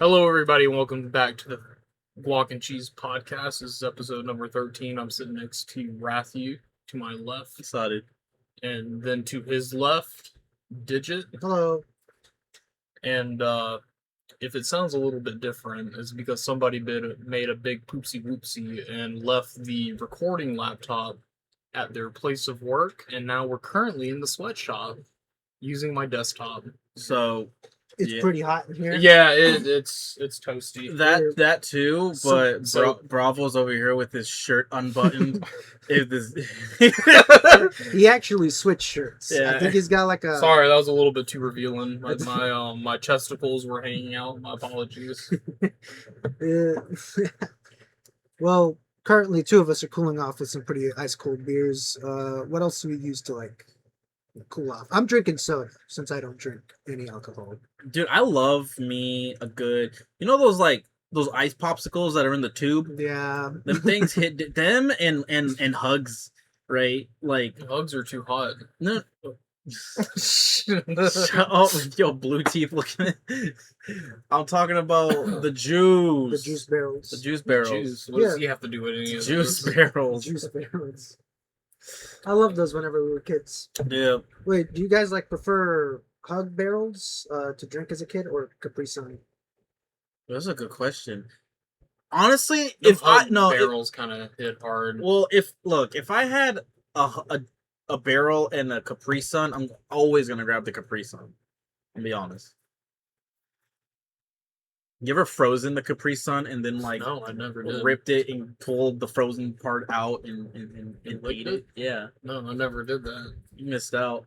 Hello, everybody, and welcome back to the Guac and Cheese podcast. This is episode number 13. I'm sitting next to Rathu, to my left, Excited. and then to his left, Digit. Hello. And if it sounds a little bit different, it's because somebody made a big poopsie whoopsie and left the recording laptop at their place of work, and now we're currently in the sweatshop using my desktop. So It's pretty hot in here. Yeah, it's toasty. that too, but Bravo's over here with his shirt unbuttoned. He actually switched shirts. Yeah. I think he's got like a. Sorry, that was a little bit too revealing. My chesticles were hanging out. My apologies. Well, currently two of us are cooling off with some pretty ice cold beers. What else do we use to like cool off? I'm drinking soda since I don't drink any alcohol. Dude, I love me a good. You know those ice popsicles that are in the tube. Yeah. Them things hit them and hugs, right? Like Hugs are too hot. no. Oh, yo, blue teeth looking. I'm talking about the juice. The juice barrels. The juice barrels. Juice. What does he have to do with any of Juice this? barrels. Juice barrels. I love those whenever we were kids. Yeah. Wait, do you guys like prefer hug barrels to drink as a kid or Capri Sun? That's a good question. Honestly, Them if I hug no, barrels kind of hit hard. well, if I had a barrel and a Capri Sun, I'm always gonna grab the Capri Sun. I'll be honest. You ever frozen the Capri Sun and then like No, I never did. ripped it and pulled the frozen part out and licked ate it? it? Yeah, No, I never did that. you missed out.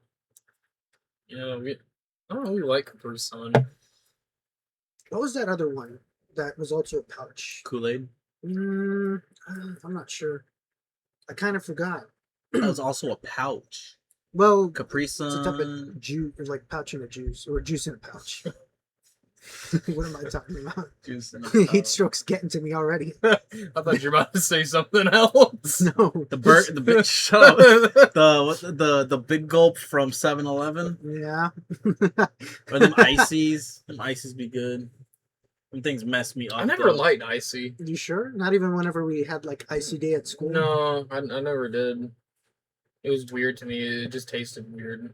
Yeah, I don't really like Capri Sun. What was that other one that was also a pouch? Kool-Aid. I'm not sure. I kind of forgot. That was also a pouch. Well, Capri it's a type Sun. of juice, like pouch in a juice, or juice in a pouch. What am I talking about? Juice in a Heat pouch. stroke's getting to me already. I thought you were about to say something else. No. The big shut up. the big gulp from 7-Eleven. Yeah. Or them ices. Them ices be good. Them things mess me up. I never though. liked icy. You sure? Not even whenever we had like icy day at school? No, I never did. It was weird to me. It just tasted weird.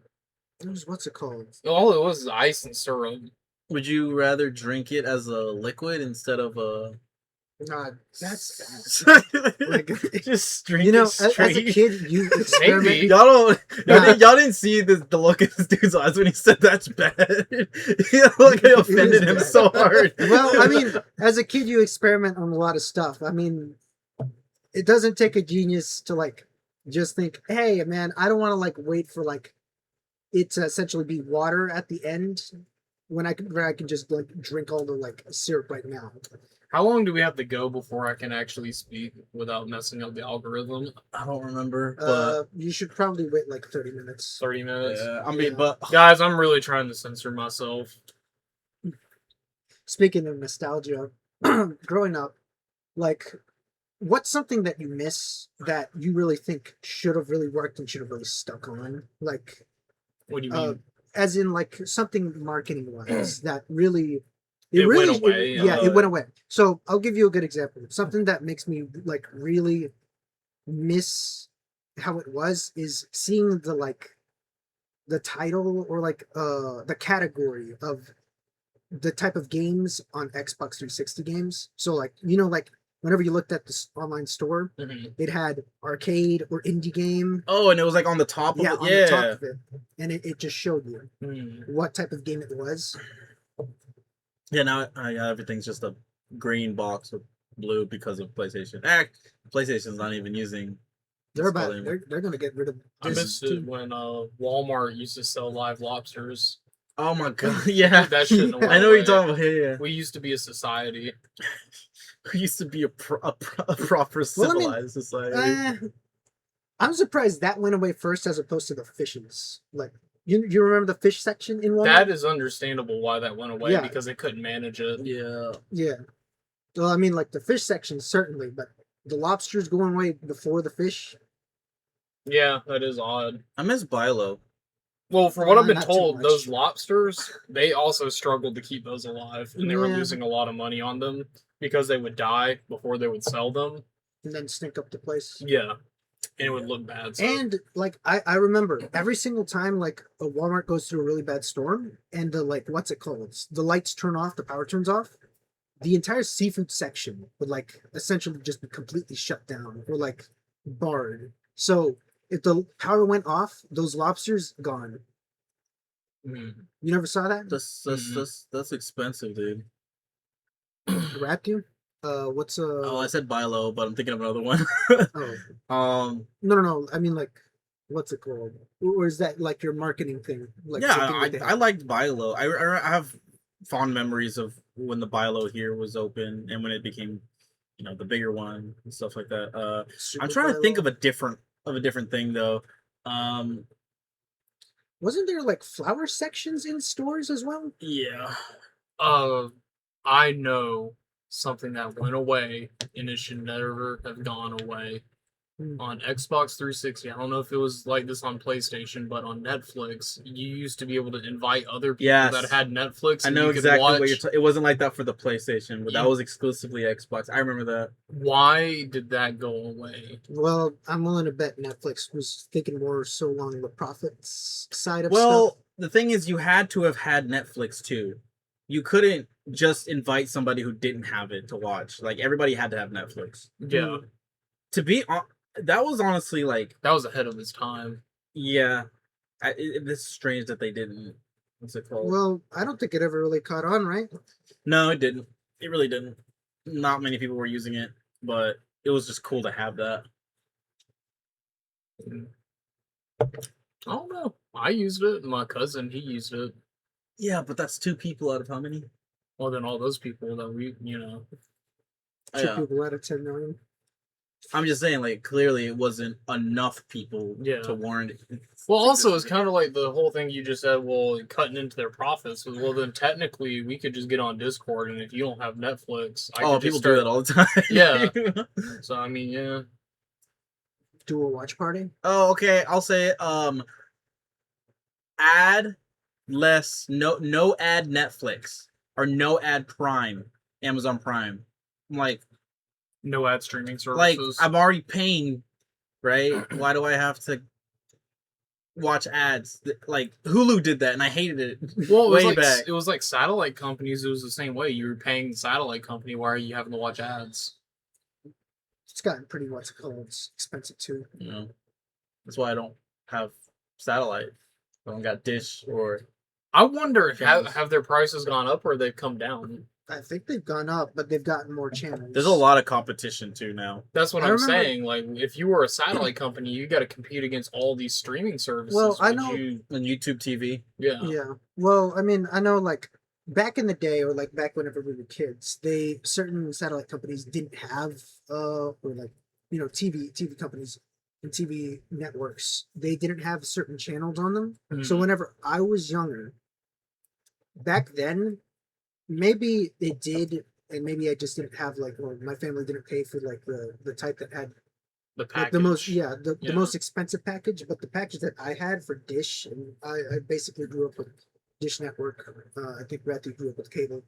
It was, what's it called? All it was ice and syrup. Would you rather drink it as a liquid instead of a? Nah, that's bad. Like, just drink you know, it as straight. a kid, you experiment. Maybe. Y'all Nah. didn't see the look in this dude's eyes when he said that's bad. He like it offended him bad. so hard. Well, I mean, as a kid, you experiment on a lot of stuff. I mean, it doesn't take a genius to like just think, hey, man, I don't want to like wait for like it to essentially be water at the end when I can just like drink all the like syrup right now. How long do we have to go before I can actually speak without messing up the algorithm? I don't remember, but You should probably wait like 30 minutes. 30 minutes? yeah, I mean, Yeah. but Guys, I'm really trying to censor myself. Speaking of nostalgia, growing up, like, what's something that you miss that you really think should have really worked and should have really stuck on? Like, What do you mean? as in like something marketing wise that really It went away, it went away. So I'll give you a good example. Something that makes me like really miss how it was is seeing the title or like the category of the type of games on Xbox 360 games. So like, you know, like whenever you looked at this online store, Mhm. it had arcade or indie game. oh, and it was like on the top of Yeah, it. on Yeah. the top of it. And it just showed you Hmm. what type of game it was. Yeah, now everything's just a green box with blue because of PlayStation. PlayStation's not even using. They're this about color anymore. they're gonna get rid of I this missed it too. when Walmart used to sell live lobsters. Oh my god! Yeah, That shouldn't have Yeah. went I know what you're away. talking about. Yeah, We used to be a society. we used to be a proper Well, I mean, civilized society. I'm surprised that went away first as opposed to the fishes. Like you remember the fish section in Walmart? That is understandable why that went away Yeah. because they couldn't manage it. Yeah, Yeah. Well, I mean, like the fish section certainly, but the lobsters going away before the fish. Yeah, that is odd. I miss Bilo. Well, from what I've been Not too told, much. those lobsters, they also struggled to keep those alive, and they were Yeah. losing a lot of money on them because they would die before they would sell them. And then stink up the place. Yeah, and it would look bad. So. And like I remember every single time like a Walmart goes through a really bad storm and the like what's it called? The lights turn off, the power turns off. The entire seafood section would like essentially just be completely shut down or like barred. So if the power went off, those lobsters gone. Mhm. You never saw that? That's expensive, dude. Wrapped you? What's Oh, I said buy low, but I'm thinking of another one. oh no. I mean like what's it called? Or is that like your marketing thing? Like yeah, something that they I have? liked buy low. I have fond memories of when the buy low here was open and when it became, the bigger one and stuff like that. Super I'm trying to think Buy of a different thing though. Um, Wasn't there like flower sections in stores as well? yeah. I know something that went away, and it should never have gone away. On Xbox 360, I don't know if it was like this on PlayStation, but on Netflix, you used to be able to invite other people Yes. that had Netflix. I And know you could exactly watch. what you're. It wasn't like that for the PlayStation, but that You- was exclusively Xbox. I remember that. Why did that go away? Well, I'm willing to bet Netflix was thinking more so along the profits side of Well, stuff. the thing is, you had to have had Netflix too. You couldn't just invite somebody who didn't have it to watch. Like everybody had to have Netflix. Yeah, To be on, that was honestly like, that was ahead of its time. yeah. It's strange that they didn't. What's it called? Well, I don't think it ever really caught on, right? No, it didn't. It really didn't. Not many people were using it, but it was just cool to have that. I don't know. I used it. My cousin, he used it. Yeah, but that's two people out of how many? More than all those people that we. Two Yeah. people out of 10 million. I'm just saying, like, clearly it wasn't enough people Yeah. to warrant it. Well, also, it's kind of like the whole thing you just said, well, cutting into their profits. Well, then technically, we could just get on Discord, and if you don't have Netflix, I Oh, could people just do start... that all the time. Yeah. So, I mean, yeah. Do a watch party. Oh, okay. I'll say it. Ad less, no ad Netflix or no ad Prime, Amazon Prime. I'm like No ad streaming like services. I'm already paying, right? Why do I have to watch ads? Like Hulu did that, and I hated it. Well, it was way like back. it was like satellite companies. It was the same way. You were paying the satellite company. Why are you having to watch ads? It's gotten pretty what's it called. It's expensive too. That's why I don't have satellite. I don't got Dish or. I wonder if Channels. have their prices gone up or they've come down. I think they've gone up, but they've gotten more channels. There's a lot of competition too now. That's what I I'm remember- saying. Like, if you were a satellite company, you got to compete against all these streaming services. Well, I Would know- you- On YouTube TV. yeah. Yeah. Well, I mean, I know like back in the day or like back whenever we were kids, certain satellite companies didn't have or like, TV companies and TV networks, they didn't have certain channels on them. So Mhm. whenever I was younger, back then, maybe they did, and maybe I just didn't have like, or my family didn't pay for like the type that had The like package. the most, the Yeah. most expensive package. But the package that I had for Dish, and I basically grew up with Dish Network. I think Rathy grew up with cable.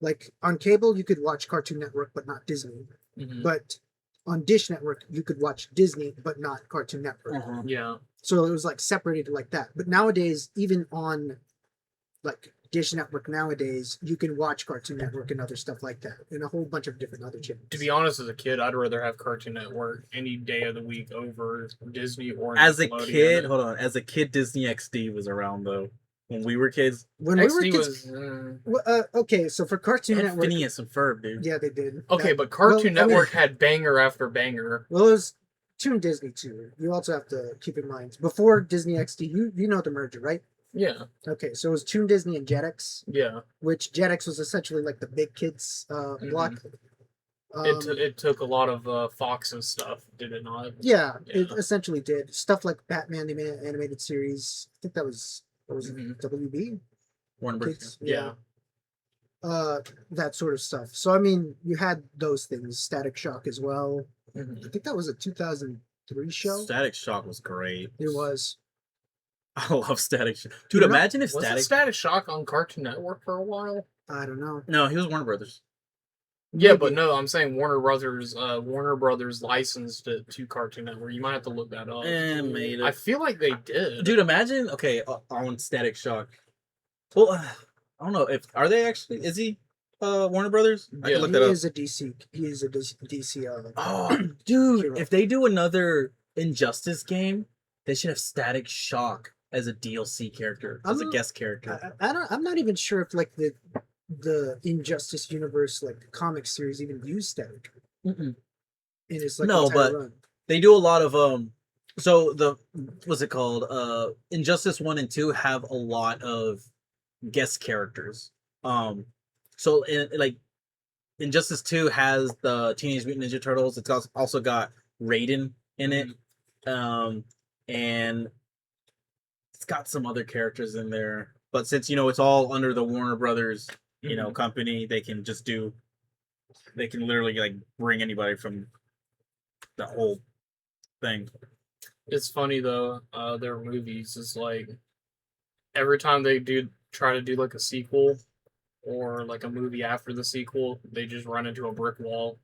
Like on cable, you could watch Cartoon Network, but not Disney. Mhm. But on Dish Network, you could watch Disney, but not Cartoon Network. Yeah. So it was like separated like that. But nowadays, even on like Dish Network nowadays, you can watch Cartoon Network and other stuff like that, and a whole bunch of different other channels. To be honest, as a kid, I'd rather have Cartoon Network any day of the week over Disney or As a Nickelodeon. kid, hold on. As a kid, Disney XD was around though. When we were kids, When we were XD kids, was. well, okay, so for Cartoon they had Network, Phineas and Ferb, dude. yeah, they did. Okay, That- but Cartoon well, I mean- Network had banger after banger. Well, it was Toon Disney too. You also have to keep in mind before Disney XD, you know the merger, right? Yeah. Okay, so it was Toon Disney and Jetix, Yeah. which Jetix was essentially like the big kids block. It took a lot of Fox's stuff, did it not? Yeah, it Yeah. essentially did stuff like Batman the animated series. I think that was Mhm. WB Warner Bros. kids. Yeah. That sort of stuff. So I mean, you had those things, Static Shock as well. Mhm. I think that was a 2003 show. Static Shock was great. It was. I love Static Shock. Dude, You know, imagine if Was it Static. Static Shock on Cartoon Network for a while? I don't know. No, he was Warner Brothers. Yeah, Maybe. but no, I'm saying Warner Brothers licensed it to Cartoon Network. You might have to look that up. Made I it. feel like they did. Dude, imagine. Okay, on Static Shock. Well, I don't know if are they actually. Is he Warner Brothers? I Yeah. can look He that up. is a DC. He is a DC. Oh, dude! Hero. If they do another Injustice game, they should have Static Shock as a DLC character, as a I'm- guest character. I don't. I'm not even sure if like the Injustice universe, like the comic series, even used Static Mm-mm. in its like No, entire but- run. They do a lot of So the what's it called? Injustice 1 and 2 have a lot of guest characters. So like Injustice 2 has the Teenage Mutant Ninja Turtles. It's also got Raiden in it. And it's got some other characters in there. But since it's all under the Warner Brothers, company, they can literally like bring anybody from the whole thing. It's funny though, their movies is like every time they try to do like a sequel or like a movie after the sequel, they just run into a brick wall.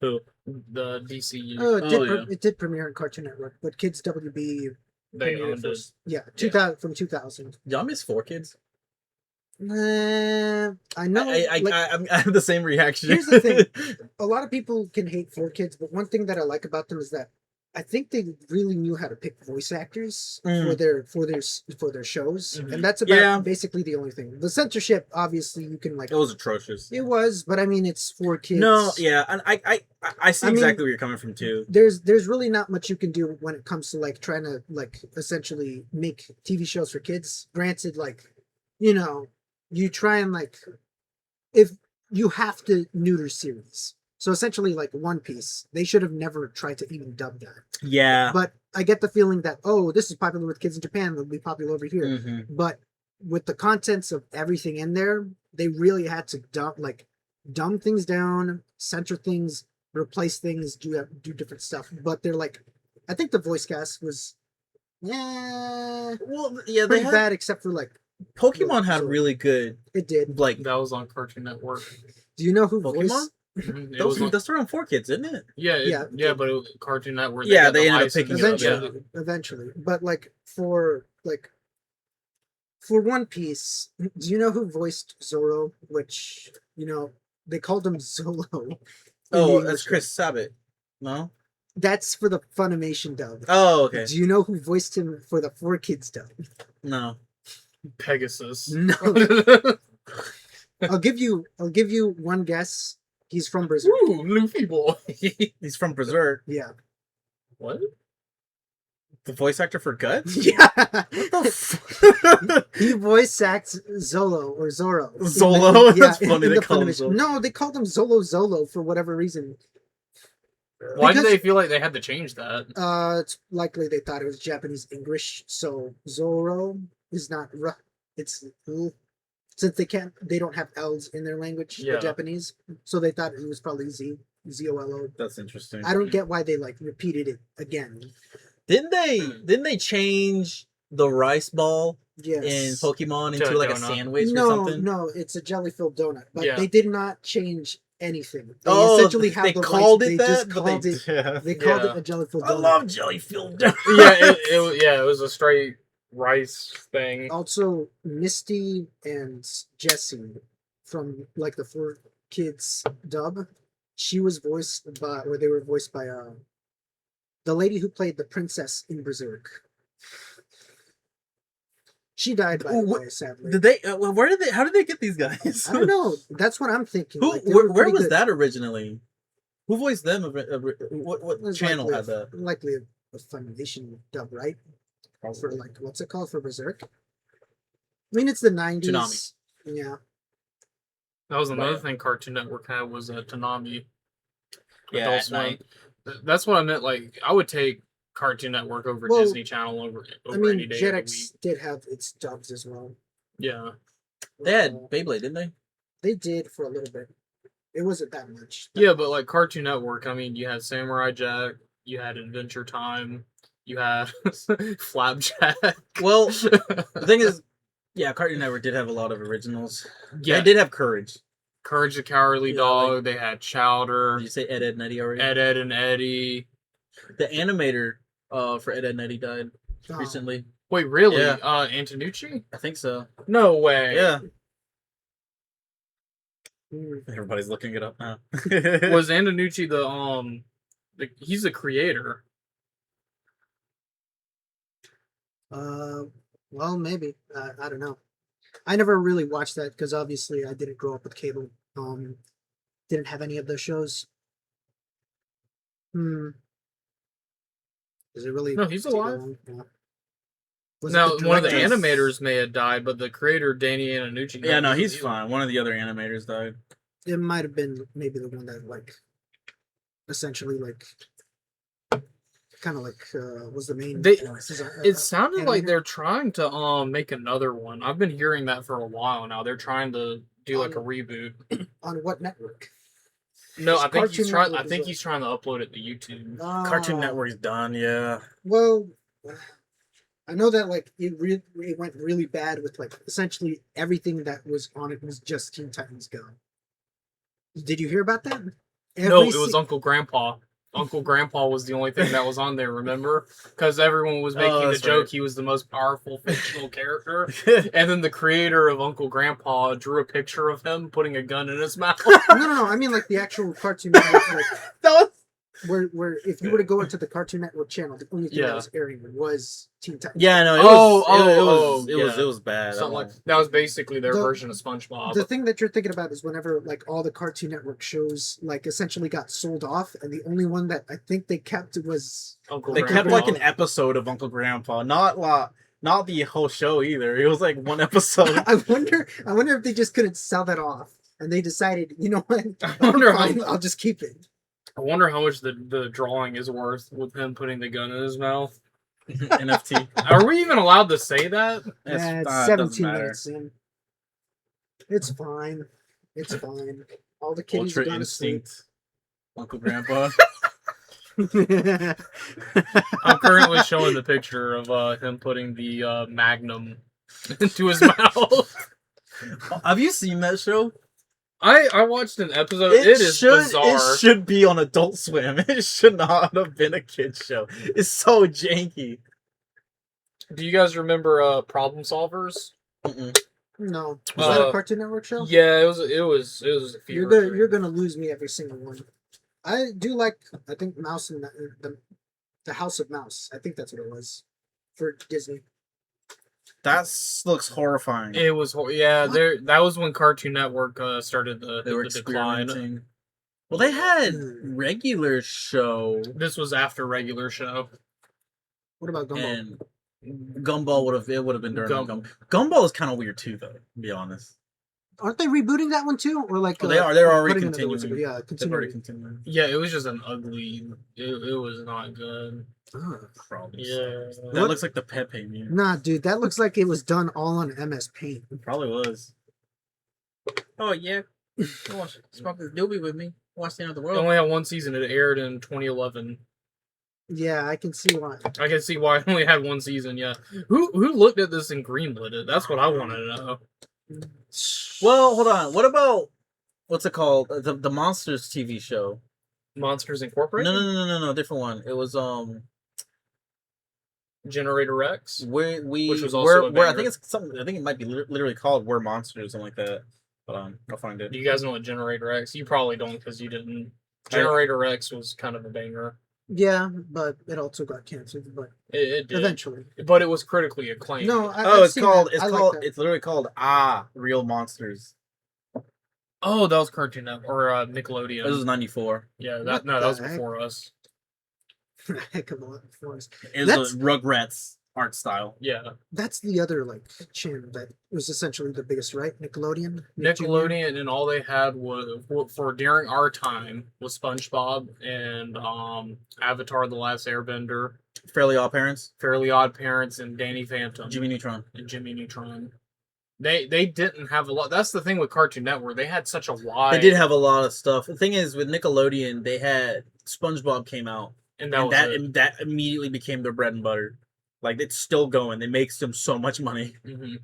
Who? The DCU. Oh, yeah. it did premiere on Cartoon Network, but Kids WB They premiered owned it. first. Yeah, 2000 from 2000. Y'all miss 4Kids? I know. I have the same reaction. Here's the thing. A lot of people can hate 4Kids, but one thing that I like about them is that I think they really knew how to pick voice actors for their shows, Mhm. and that's about Yeah. basically the only thing. The censorship, obviously, you can like. It was atrocious. It was, but I mean, it's for kids. No, yeah, and I see I mean, exactly where you're coming from too. There's really not much you can do when it comes to like trying to like essentially make TV shows for kids. Granted, like you try and like if you have to neuter series. So essentially, like One Piece, they should have never tried to even dub that. Yeah. But I get the feeling that this is popular with kids in Japan, it'll be popular over here. Mhm. But with the contents of everything in there, they really had to dumb things down, censor things, replace things, do different stuff. But they're like, I think the voice cast was, Well, yeah, they pretty had bad except for like Pokemon had So- really good it did. like That was on Cartoon Network. Do you know who Pokemon. voiced? Mhm. It Those was on, that's around 4Kids, isn't it? yeah, Yeah. but it was Cartoon Network. Yeah, got they the ended up license. picking it up, Eventually. But like for One Piece, do you know who voiced Zoro? Which they called him Zolo. in the Oh, English that's Chris Sabat. No. That's for the Funimation dub. Oh, okay. Do you know who voiced him for the 4Kids dub? No. Pegasus. No. I'll give you one guess. He's from Brazil. Ooh, Luffy boy. He's from Berserk. Yeah. What? The voice actor for Guts. Yeah. What He voice acts Zolo or Zoro. Zolo? That's funny, in they the call him Funimation- Zolo. No, they called him Zolo for whatever reason. Why do Because- they feel like they had to change that? It's likely they thought it was Japanese English, so Zoro is not it's since they don't have L's in their language, Yeah. the Japanese, so they thought it was probably Zolo. That's interesting. I don't get why they like repeated it again. Didn't they change the rice ball Yes. in Pokemon To into a like a donut. sandwich or No, something? no, it's a jelly-filled donut, but Yeah. they did not change anything. They Oh, essentially have they the called rice, it they that, just but called it. yeah. They called Yeah. it a jelly-filled I donut. love jelly-filled donuts. It was a straight rice thing. Also, Misty and Jessie from like the 4Kids dub, they were voiced by the lady who played the princess in Berserk. She died by the Ooh, way, sadly. Did they? How did they get these guys? I don't know. That's what I'm thinking. Who? Like, they were Where pretty was good. that originally? Who voiced them? What It was channel likely had that? Likely a Funimation dub, right? For like what's it called for Berserk? I mean, it's the 90s. Toonami. Yeah. That was another Right. thing Cartoon Network had was Toonami. Yeah, Adult at Swim. night. That's what I meant. Like, I would take Cartoon Network over Well, Disney Channel over I any mean, day of the Jetix week. did have its dubs as well. Yeah. They had Uh, Beyblade, didn't they? They did for a little bit. It wasn't that much. Yeah, but like Cartoon Network, I mean, you had Samurai Jack, you had Adventure Time, You had Flapjack. Well, the thing is, yeah, Cartoon Network did have a lot of originals. Yeah, They did have Courage. Courage the Cowardly Yeah, Dog. like- They had Chowder. Did you say Ed, Ed, and Eddie already? Ed, and Eddie. The animator for Ed, Ed, and Eddie died Oh. recently. Wait, really? Yeah. Antonucci? I think so. No way. Yeah. Mm. Everybody's looking it up now. Was Antonucci he's the creator? Well, maybe. I don't know. I never really watched that because obviously I didn't grow up with cable. Didn't have any of those shows. Is it really? No, he's take that alive. long? Yeah. Was it Now, the one of the director? animators may have died, but the creator, Danny Antonucci. Yeah, no, died. he's fine. One of the other animators died. It might have been maybe the one that like, essentially like, kind of like was the main. It sounded like animator? they're trying to make another one. I've been hearing that for a while now. They're trying to do like a reboot. On what network? No, I think he's Cartoon trying. I Network is think a- he's trying to upload it to YouTube. Cartoon Ah, Network's done, yeah. Well, I know that like it went really bad with like essentially everything that was on it was just Teen Titans Go. Did you hear about that? No, Every it was si- Uncle Grandpa. Uncle Grandpa was the only thing that was on there. Remember? Because everyone was making the that's joke right. he was the most powerful fictional character, and then the creator of Uncle Grandpa drew a picture of him putting a gun in his mouth. No. I mean like the actual Cartoon Network, like That was where if you were to go into the Cartoon Network channel, the only thing Yeah. that was airing was Teen Titans. yeah, no, it Oh, was oh, it yeah. was bad. Something like that was basically their The- version of SpongeBob. The thing that you're thinking about is whenever like all the Cartoon Network shows like essentially got sold off, and the only one that I think they kept was Uncle They Grandpa. kept like an episode of Uncle Grandpa, not the whole show either. It was like one episode. I wonder if they just couldn't sell that off, and they decided, you know what? I wonder how. Fine, I'll just keep it. I wonder how much the drawing is worth with him putting the gun in his mouth. NFT. Are we even allowed to say that? Yeah, it's it doesn't 17 matter. minutes in. It's fine. It's fine. All the kitties Ultra are gone to sleep. Instinct. Uncle Grandpa. I'm currently showing the picture of him putting the Magnum into his mouth. Have you seen that show? I watched an episode. It is bizarre. It should be on Adult Swim. It should not have been a kids show. It's so janky. Do you guys remember Problem Solvers? Mm-mm. No, was that Uh, a Cartoon Network show? Yeah, it was a few. You're gonna lose me every single one. I do like. I think Mouse and the House of Mouse. I think that's what it was for Disney. That looks horrifying. It was yeah. What? That was when Cartoon Network started They were the decline. experimenting. Well, they had Hmm. regular show, This was after regular show. What about Gumball? and Gumball would have been during Gum- Gumball. Gumball is kind of weird too, though. To be honest, Aren't they rebooting that one too, or like Oh, they are. They're already putting another one continuing. together? Yeah, they've already continuing. continued. Yeah, it was just an ugly. It was not good. Ugh. Probably. Yeah. That What? looks like the Pepe meme. Nah, dude, that looks like it was done all on MS Paint. It probably was. Oh yeah, watch smoke this doobie with me. Watch the end of the It world. only had one season. It aired in 2011. Yeah, I can see why. I can see why it only had one season. Yeah, who looked at this and greenlit it? That's what I wanted to know. Well, hold on. What about what's it called? The Monsters TV show. Monsters No, Incorporated. no, different one. It was Generator X. which was also a where I banger. think it's something. I think it might be literally called "We're Monsters" or something like that. But I'll find it. Do you guys know what Generator X? You probably don't because you didn't. I- Generator X was kind of a banger. Yeah, but it also got canceled. But It did, eventually, but it was critically acclaimed. no. Oh, I've it's seen called. that. It's I like called. that. It's literally called Real Monsters. Oh, that was Cartoon Network or Nickelodeon. This was '94. Yeah, What that the was heck? before us. Heck of a lot before us. It was That's- a Rugrats art style. Yeah, That's the other like channel that was essentially the biggest, right? Nickelodeon. Nick Jr.? Nickelodeon, and all they had was for during our time was SpongeBob and Avatar: The Last Airbender, Fairly Odd Parents. Fairly Odd Parents, and Danny Phantom Jimmy Neutron. and Jimmy Neutron. They didn't have a lot. That's the thing with Cartoon Network. They had such a wide. They did have a lot of stuff. The thing is, with Nickelodeon, they had SpongeBob came out, and that was it. and that immediately became their bread and butter. Like it's still going. It makes them so much money. Hmm.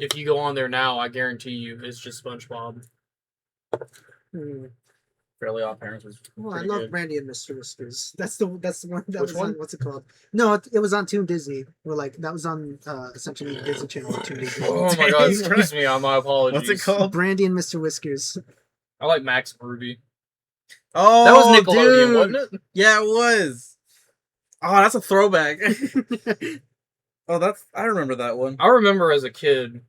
If you go on there now, I guarantee you, it's just SpongeBob. Hmm. Fairly Odd Parents was Well, I pretty love good. Brandy and Mr. Whiskers. That's the one that Which was one? on what's it called? No, it was on Toon Disney. Or like that was on essentially Disney Channel or Toon Disney. Oh my god, excuse me, my apologies. What's it called? Brandy and Mr. Whiskers. I like Max and Ruby. Oh, That was Nickelodeon, dude. wasn't it? Yeah, it was. Oh, that's a throwback. I remember that one. I remember as a kid,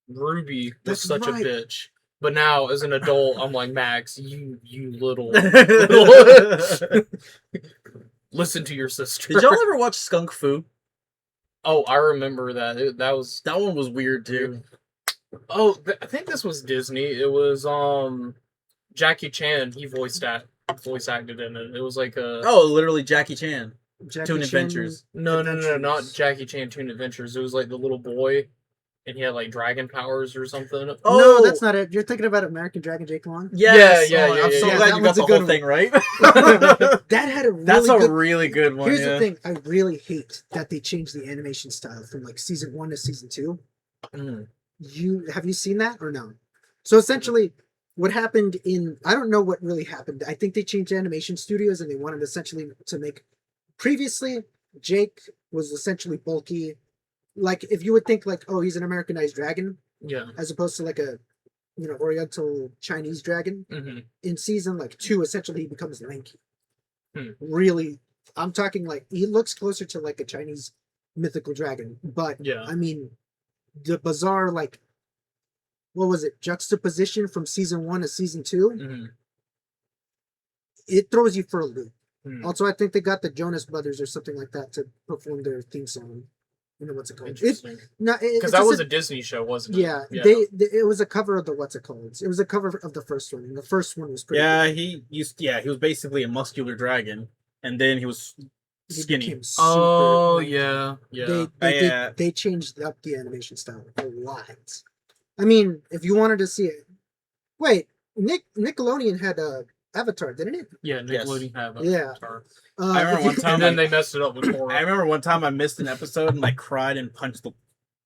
Ruby was That's such right. a bitch. But now, as an adult, I'm like, Max, you little. Listen to your sister. Did y'all ever watch Skunk Fu? Oh, I remember that. That one was weird too. Oh, I think this was Disney. It was Jackie Chan. He voice acted in it. It was like a Oh, literally Jackie Chan. Jackie Toon Chan Adventures. no, not Adventures. Jackie Chan Toon Adventures. It was like the little boy, and he had like dragon powers or something. Oh, No, that's not it. You're thinking about American Dragon Jake Long. Yes. Yeah, Oh, yeah, I'm so yeah. glad That you got one's the a whole good thing right. That had a really That's a good. really good one. Here's yeah. the thing: I really hate that they changed the animation style from like season 1 to season 2. Mm. Have you seen that or no? So essentially, what happened in I don't know what really happened. I think they changed animation studios and they wanted essentially to make. Previously, Jake was essentially bulky. Like if you would think like, oh, he's an Americanized dragon, Yeah. as opposed to like a Oriental Chinese dragon. Hmm. In season like 2, essentially he becomes lanky. Hmm. Really, I'm talking like he looks closer to like a Chinese mythical dragon, but Yeah. I mean the bizarre like what was it juxtaposition from season 1 to season 2, Hmm. it throws you for a loop. Hmm. Also, I think they got the Jonas Brothers or something like that to perform their theme song. You know what's it called? Interesting. Because That was a Disney show, wasn't it? yeah. It was a cover of the what's it called? It was a cover of the first one, and the first one was pretty. Yeah, good. he was basically a muscular dragon, and then he was He skinny. became super Oh lanky. yeah. They changed up the animation style a lot. I mean, if you wanted to see it, wait, Nickelodeon had Avatar, didn't it? Yeah. Yes. Nickelodeon had that. Yeah. Avatar. I remember one time And then they messed it up with I horror. remember one time I missed an episode and I cried and punched the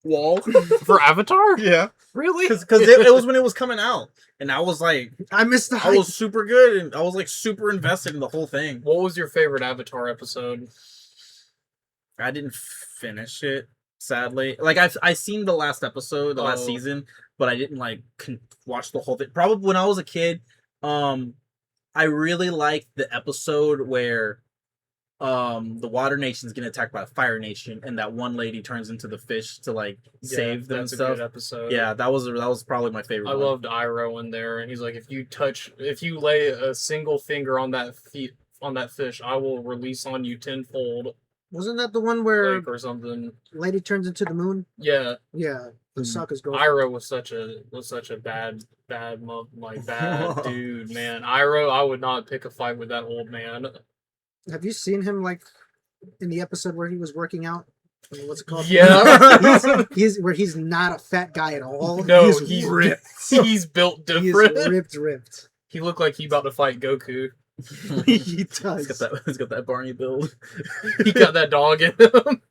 wall. For Avatar? Yeah, Really? because it was when it was coming out, and I was like, I missed the I hype. was super good, and I was like super invested in the whole thing. What was your favorite Avatar episode? I didn't finish it, sadly. Like I seen the last episode, the last Oh. season, but I didn't like watch the whole thing. Probably when I was a kid, I really liked the episode where the water nation's getting attacked by a fire nation, and that one lady turns into the fish to like save them and That's a stuff. good episode. Yeah, that was probably my favorite. I one. loved Iroh in there, and he's like, if you lay a single finger on that fish, I will release on you tenfold, Wasn't that the one where like, or something. lady turns into the moon? Yeah, Yeah, Osaka's girl. Iroh was such a bad dude, man. Iroh, I would not pick a fight with that old man. Have you seen him like in the episode where he was working out? What's it called? Yeah. he's not a fat guy at all. No, he's he's ripped. He's built He's different. ripped. He looked like he about to fight Goku. He does. He's got that Barney build. He got that dog in him.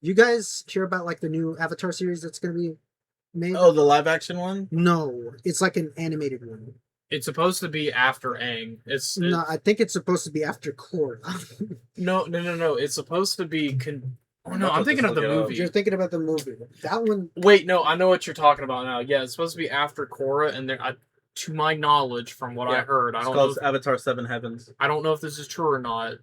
You guys hear about like the new Avatar series that's gonna be made? Oh, the live action one? No, it's like an animated one. It's supposed to be after Aang. No, I think it's supposed to be after Korra. No. It's supposed to be. Oh no, I'll I'm put thinking this of the look it up. movie. You're thinking about the movie. That one. Wait, no, I know what you're talking about now. Yeah, it's supposed to be after Korra, and there, to my knowledge, from what I Yeah, heard, It's called Avatar 7 Heavens. I don't know if this is true or not,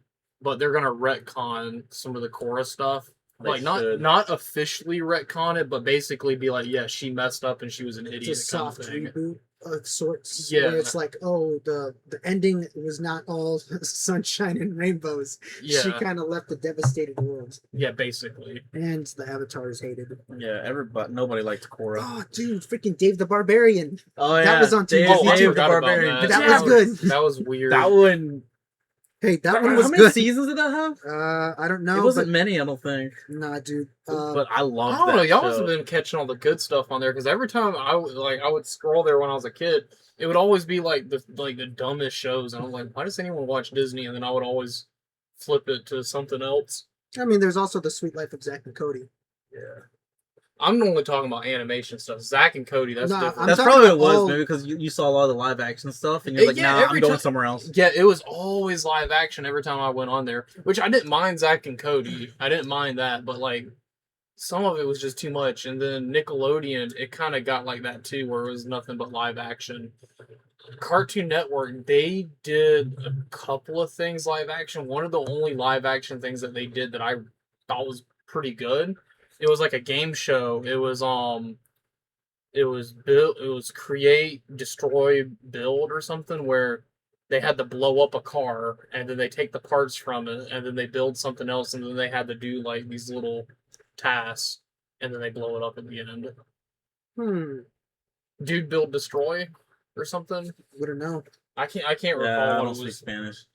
but they're gonna retcon some of the Korra stuff. They Like should. not officially retcon it, but basically be like, yeah, she messed up and she was an idiot. It's a kind of soft thing. reboot of sorts. Yeah. Where it's like, oh, the ending was not all sunshine and rainbows. Yeah, She kind of left a devastated world. yeah, basically. And the Avatar is hated. Yeah, nobody liked Korra. Oh, dude, freaking Dave the Barbarian. Oh that was on Dave, TV Oh, I too. Dave the forgot about Barbarian. that. That Yeah. was good. That was weird. That one. Hey, that one How was many good. seasons did that have? I don't know. It wasn't but, many, I don't think. nah, dude. But I I loved don't that know. Y'all show. must have been catching all the good stuff on there because every time I would scroll there when I was a kid, it would always be like the dumbest shows, and I'm like, why does anyone watch Disney? And then I would always flip it to something else. I mean, there's also the Sweet Life of Zack and Cody. Yeah. I'm only talking about animation stuff. Zack and Cody, that's Nah, different. I'm That's talking probably what it about was, all- maybe because you saw a lot of the live action stuff, and you're like, Yeah, nah, I'm every going time- somewhere else. Yeah, it was always live action every time I went on there, which I didn't mind Zack and Cody. I didn't mind that, but like some of it was just too much. And then Nickelodeon, it kind of got like that too, where it was nothing but live action. Cartoon Network, they did a couple of things live action. One of the only live action things that they did that I thought was pretty good. It was like a game show. It was create, destroy, build or something where they had to blow up a car and then they take the parts from it and then they build something else and then they had to do like these little tasks and then they blow it up at the end. Dude Build Destroy or something. Wouldn't know. I can't Yeah, recall I what don't it speak was. Spanish.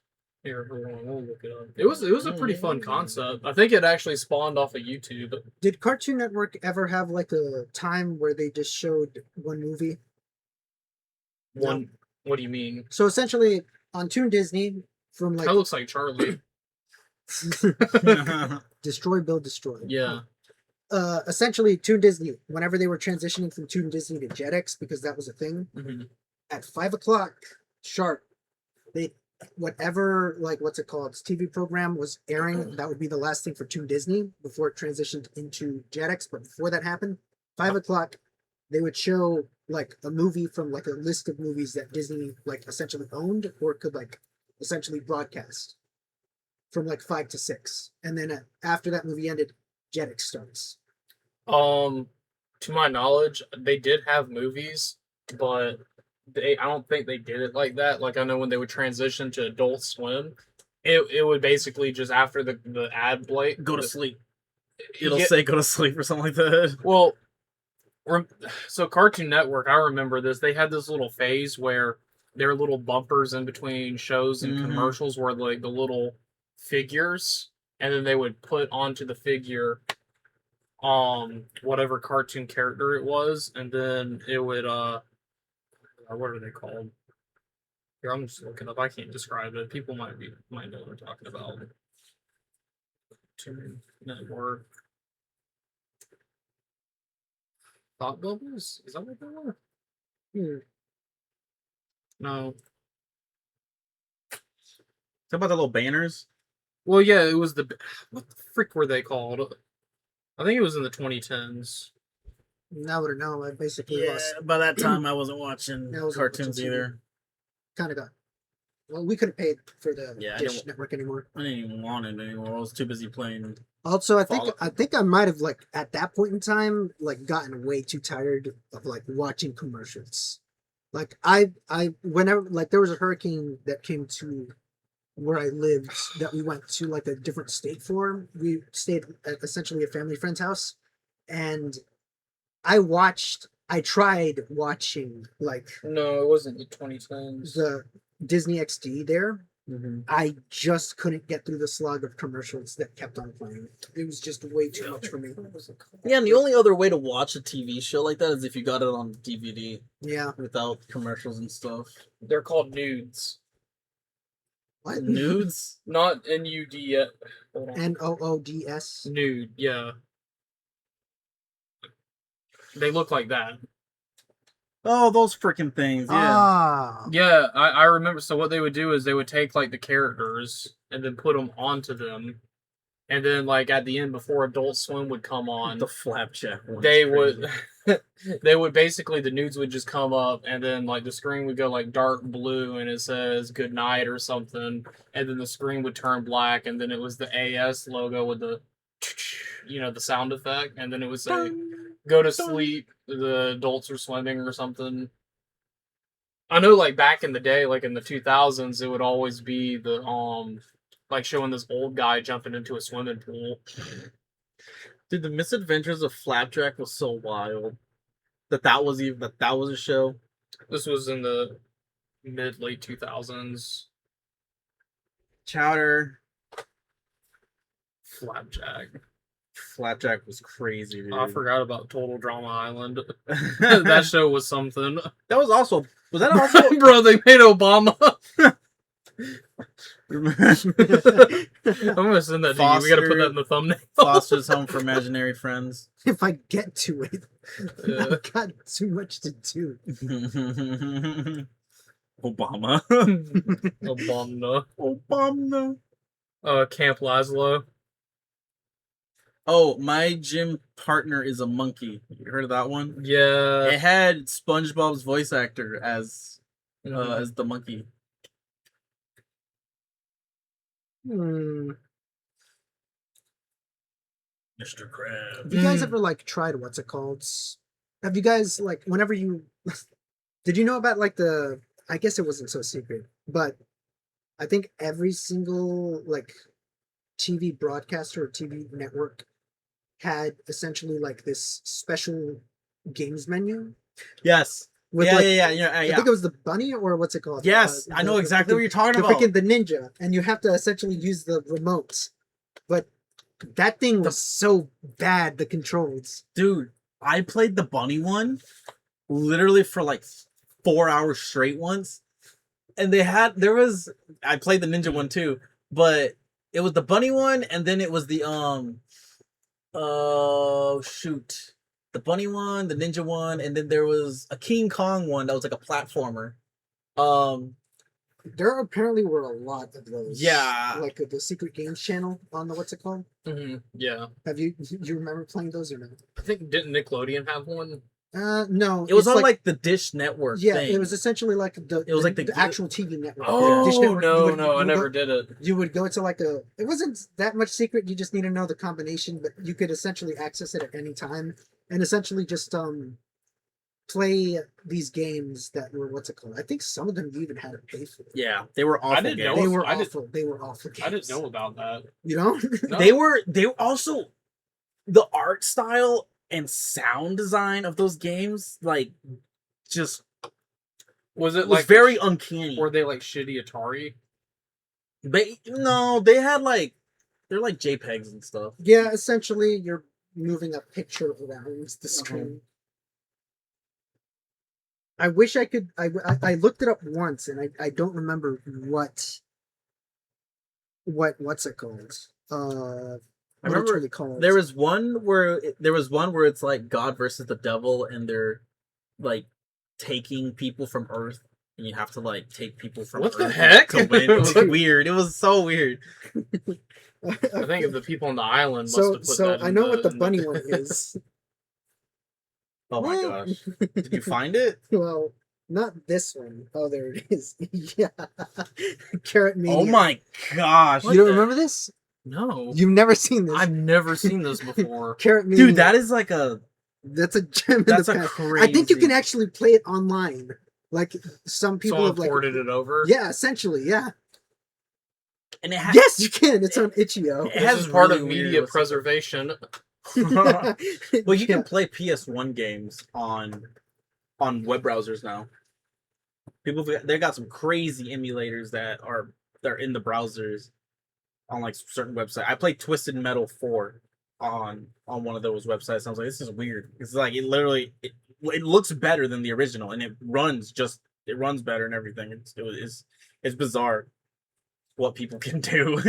Here, hold on, we'll look it up. It was a pretty fun concept. I think it actually spawned off of YouTube. Did Cartoon Network ever have like a time where they just showed one movie? One, what do you mean? So essentially, on Toon Disney, from like That looks like Charlie. Destroy, Build, Destroy. Yeah. Essentially, Toon Disney, whenever they were transitioning from Toon Disney to Jetix, because that was a thing, Mhm. at 5 o'clock sharp, they whatever like what's it called, TV program was airing, that would be the last thing for Toon Disney before it transitioned into Jetix. But before that happened, 5 o'clock, they would show like a movie from like a list of movies that Disney like essentially owned or could like essentially broadcast from like 5 to 6, and then after that movie ended, Jetix starts. To my knowledge, they did have movies, but I don't think they did it like that. Like I know when they would transition to Adult Swim, it would basically just after the ad break Go to sleep. It'll Yeah. say go to sleep or something like that. Well, so Cartoon Network, I remember this. They had this little phase where there were little bumpers in between shows and Mhm. commercials where like the little figures, and then they would put onto the figure whatever cartoon character it was, and then it would what are they called? Here, I'm just looking up. I can't describe it. People might know what I'm talking about. Cartoon Network. Thought bubbles? Is that what they were? No. Talk about the little banners. Well, yeah, it was what the frick were they called? I think it was in the 2010s. Now would know. I basically lost. By that time I wasn't watching I wasn't cartoons watching either. Kind of got. Well, we couldn't pay for the Yeah, I Dish don't- Network anymore. I didn't even want it anymore. I was too busy playing. Also, Follow- I think I might have like at that point in time like gotten way too tired of like watching commercials. Like I whenever like there was a hurricane that came to where I lived that we went to like a different state for. We stayed at essentially a family friend's house, and I tried watching like No, it wasn't the 2010s. the Disney XD there. Mm-hmm. I just couldn't get through the slog of commercials that kept on playing. It was just way too much for me. Yeah, and the only other way to watch a TV show like that is if you got it on DVD Yeah. without commercials and stuff. They're called nudes. What? Nudes? Not NUD. Hold on. NOODS. Nude, yeah. They look like that. Oh, those freaking things. Yeah. Ah. Yeah, I remember. So what they would do is they would take like the characters and then put them onto them, and then like at the end before Adult Swim would come on, The flapjack one. they is would crazy. they would basically the nudes would just come up, and then like the screen would go like dark blue and it says good night or something, and then the screen would turn black, and then it was the AS logo with the the sound effect, and then it would say go to sleep, the adults are swimming or something. I know like back in the day, like in the 2000s, it would always be the like showing this old guy jumping into a swimming pool. Dude, the misadventures of Flapjack was so wild. That was a show. This was in the late 2000s. Chowder. Flapjack. Was crazy, dude. I forgot about Total Drama Island. That show was something. Was that also Bro, they made Obama. I'm gonna send that to you. We gotta put that in the thumbnail. Foster's Home for Imaginary Friends. If I get to it, Yeah. I've got too much to do. Obama. Obama. Obama. Camp Laszlo. Oh, my gym partner is a monkey. You heard of that one? Yeah. It had SpongeBob's voice actor as Mhm. as the monkey. Hmm. Mr. Krabs. Have you guys ever like tried what's it called? Have you guys like whenever you did you know about like the I guess it wasn't so secret, but I think every single like TV broadcaster or TV network had essentially like this special games menu Yes. with Yeah, like yeah. I think it was the bunny or what's it called? Yes, I know the exactly what freaking- you're talking the about. freaking the ninja, and you have to essentially use the remotes. But that thing was so bad, the controls. Dude, I played the bunny one literally for like 4 hours straight once. And I played the ninja one too, but it was the bunny one, and then it was the oh shoot. The bunny one, the ninja one, and then there was a King Kong one that was like a platformer. Um There apparently were a lot of those. Yeah. Like the Secret Games channel on the what's it called? Yeah. Have you remember playing those or no? I think didn't Nickelodeon have one? No. it was it's on like the Dish Network yeah, thing. it was essentially like It was like the actual TV network. Oh Dish Network, no, you would- no, you I would never go- did it. You would go to like a. It wasn't that much secret. You just need to know the combination, but you could essentially access it at any time, and essentially just play these games that were what's it called? I think some of them you even had to pay for. Yeah, they were awful. didn't games. know They if- were I did- awful. They were awful. Games. I didn't know about that. You know? No. They were also the art style and sound design of those games like just Was it was like very uncanny. Were they like shitty Atari? No, they had like they're like JPEGs and stuff. Yeah, essentially, you're moving a picture around the screen. I wish I could. I looked it up once, and I don't remember what's it called. I What it's remember really called. There was one where it's like God versus the devil, and they're like taking people from Earth, and you have to like take people from What Earth the heck? to win. It was weird. It was so weird. I think the people on the island must So have put so that. I in know what the in bunny one is. Oh my Well, gosh! Did you find it? Well, not this one. Oh, there it is. Yeah, Carrot Mania. Oh my gosh! You don't remember this? No, You've never seen this. I've never seen this before. Carrot Mania. Dude, that is like a That's a gem that's in a the past. crazy. I think you can actually play it online. Like some people Someone have like ported it over. yeah, essentially, yeah. and it has Yes, you can. It's on itch.io. It This has is part really of weird media looks. preservation. Well, you Yeah. can play PS1 games on web browsers now. They got some crazy emulators they're in the browsers on like certain websites. I played Twisted Metal 4 on one of those websites. I was like, this is weird. It's like it literally it looks better than the original, and it runs better and everything. It's bizarre what people can do.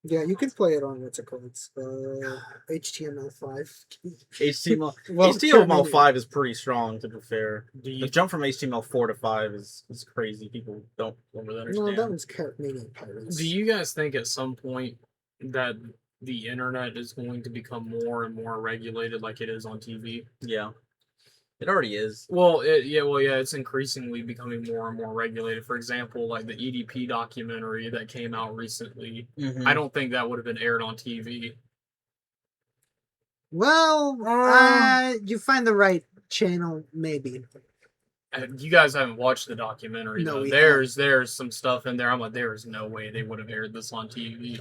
Yeah, you can play it on what's it called? It's, HTML5. HTML Well, HTML5 is pretty strong, to be fair. Do you The jump from HTML4 to 5 is crazy. People don't really No, understand. that one's Carrot Mania Pirates. Do you guys think at some point that the internet is going to become more and more regulated like it is on TV? Yeah, it already is. Well, it's increasingly becoming more and more regulated. For example, like the EDP documentary that came out recently. Mhm. I don't think that would have been aired on TV. Well, you find the right channel, maybe. You guys haven't watched the documentary, No, though. we There's some stuff in there. I'm like, there is no way they would have aired this on TV.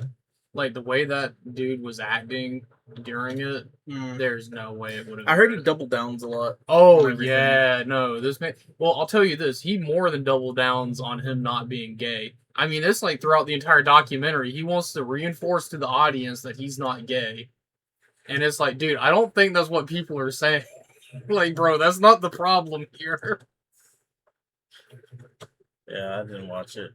Like the way that dude was acting during it, there's no way it would have. I heard he double downs a lot. Oh on everything. yeah, no, this man. Well, I'll tell you this: he more than double downs on him not being gay. I mean, it's like throughout the entire documentary, he wants to reinforce to the audience that he's not gay, and it's like, dude, I don't think that's what people are saying. Like, bro, that's not the problem here. Yeah, I didn't watch it.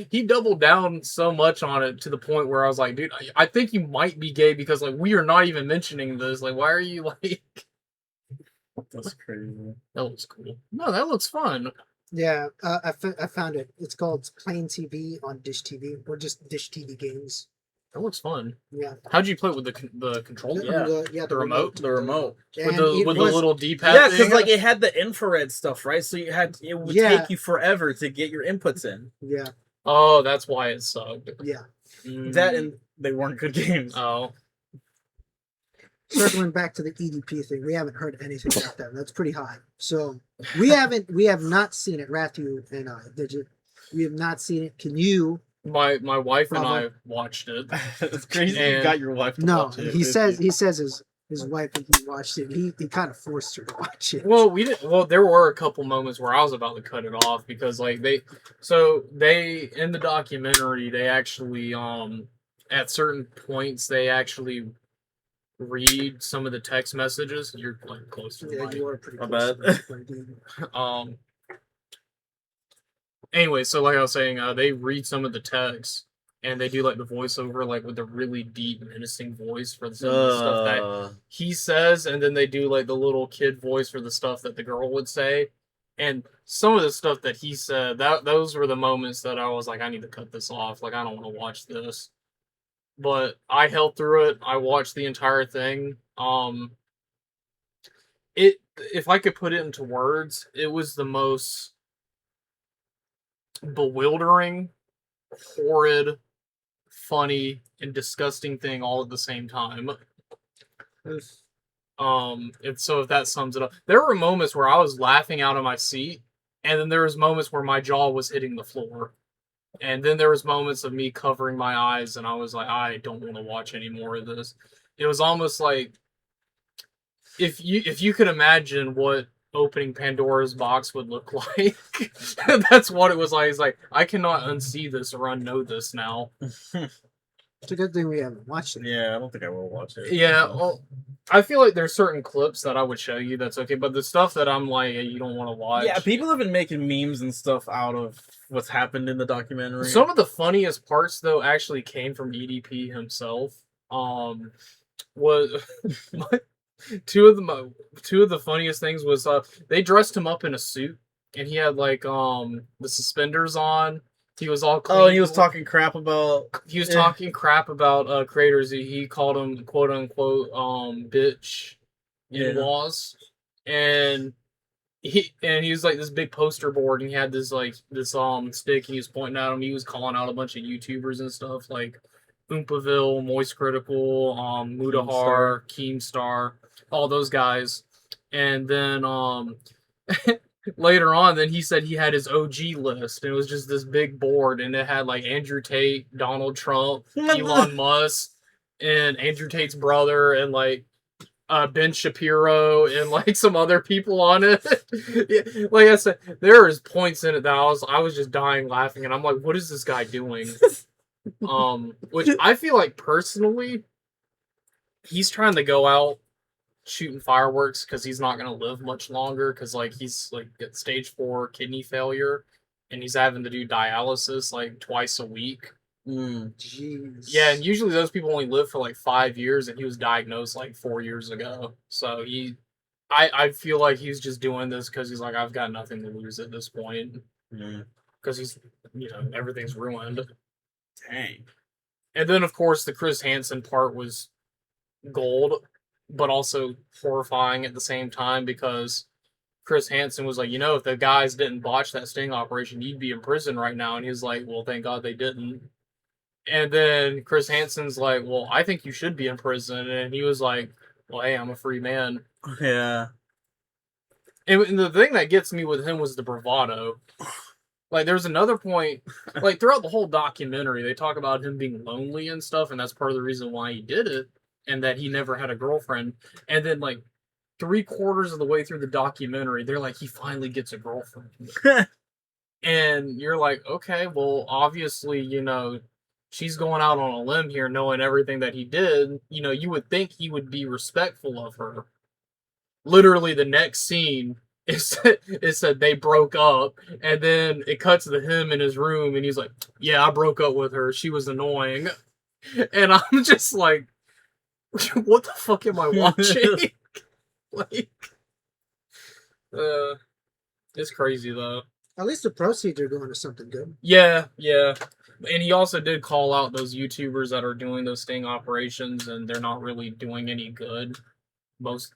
He doubled down so much on it to the point where I was like, dude, I think you might be gay because like we are not even mentioning this. Like, why are you like? That's crazy. That looks cool. No, that looks fun. Yeah, I found it. It's called Plain TV on Dish TV, or just Dish TV games. That looks fun. Yeah. How'd you play it with the controller? The remote? The remote. With And the it with was- the little D-pad Yeah, thing? because like it had the infrared stuff, right? So it would Yeah. take you forever to get your inputs in. Yeah, Oh, that's why it sucked. yeah. That and they weren't good games. Oh. Circling back to the EDP thing, we haven't heard anything about that. That's pretty high. So we have not seen it. Rathu and I, we have not seen it. Can you? My wife and Bravo. I watched it. It's crazy you And- got your wife to No, watch it. he says his wife when he watched it. He kind of forced her to watch it. Well, we didn't. Well, there were a couple moments where I was about to cut it off because, like, they in the documentary they actually at certain points they actually read some of the text messages. You're like close to the Yeah, mic. you are pretty My close. bad. to it, dude. Anyway, so like I was saying, they read some of the text and they do like the voiceover, like with a really deep, menacing voice for some of the stuff that he says, and then they do like the little kid voice for the stuff that the girl would say. And some of the stuff that he said, those were the moments that I was like, I need to cut this off. Like, I don't want to watch this. But I held through it. I watched the entire thing. If I could put it into words, it was the most bewildering, horrid, funny, and disgusting thing all at the same time. And so if that sums it up, there were moments where I was laughing out of my seat, and then there was moments where my jaw was hitting the floor, and then there was moments of me covering my eyes, and I was like, I don't want to watch any more of this. It was almost like if you could imagine what opening Pandora's box would look like, that's what it was like. It's like I cannot unsee this or unknow this now. It's a good thing we haven't watched it. Yeah, I don't think I will watch it. Yeah, well, I feel like there's certain clips that I would show you that's okay, but the stuff that I'm like, you don't want to watch. Yeah, people have been making memes and stuff out of what's happened in the documentary. Some of the funniest parts though actually came from EDP himself. Was two of the funniest things was they dressed him up in a suit and he had like the suspenders on. He was all clean. Oh, and he was talking crap about. He was talking crap about creators. He called them quote unquote bitch in-laws, and he was like this big poster board, and he had this stick, and he was pointing at him. He was calling out a bunch of YouTubers and stuff like Oompaville, Moist Critical, Mudahar, Keemstar, all those guys, and then later on, then he said he had his OG list, and it was just this big board, and it had like Andrew Tate, Donald Trump, Elon Musk, and Andrew Tate's brother, and like Ben Shapiro, and like some other people on it. Yeah, like I said, there is points in it that I was just dying laughing, and I'm like, what is this guy doing? Which I feel like personally, he's trying to go out shooting fireworks because he's not going to live much longer because like he's like at stage 4 kidney failure and he's having to do dialysis like twice a week. Jeez. Yeah, and usually those people only live for like 5 years, and he was diagnosed like 4 years ago. So I feel like he's just doing this because he's like, I've got nothing to lose at this point because he's everything's ruined. Dang. And And then of course the Chris Hansen part was gold, but also horrifying at the same time because Chris Hansen was like, if the guys didn't botch that sting operation, you'd be in prison right now. And he was like, well, thank God they didn't. And then Chris Hansen's like, well, I think you should be in prison. And he was like, well, hey, I'm a free man. yeah. And the thing that gets me with him was the bravado. Like, there's another point, like, throughout the whole documentary, they talk about him being lonely and stuff, and that's part of the reason why he did it, and that he never had a girlfriend. And then, like, 3/4 of the way through the documentary, they're like, he finally gets a girlfriend. And you're like, okay, well, obviously, she's going out on a limb here, knowing everything that he did. You would think he would be respectful of her. Literally, the next scene, it said they broke up, and then it cuts to him in his room, and he's like, "Yeah, I broke up with her. She was annoying," and I'm just like, "What the fuck am I watching?" Like, uh, it's crazy though. At least the proceeds are going to something good. Yeah, yeah. And he also did call out those YouTubers that are doing those sting operations, and they're not really doing any good. Most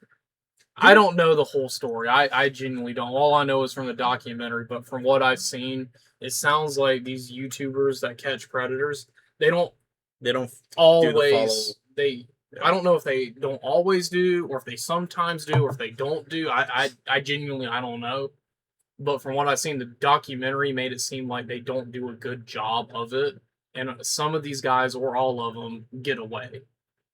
I don't know the whole story. I genuinely don't. All I know is from the documentary, but from what I've seen, it sounds like these YouTubers that catch predators, they don't They don't always they I don't know if they don't always do, or if they sometimes do, or if they don't do. I genuinely I don't know. But from what I've seen, the documentary made it seem like they don't do a good job of it, and some of these guys, or all of them, get away,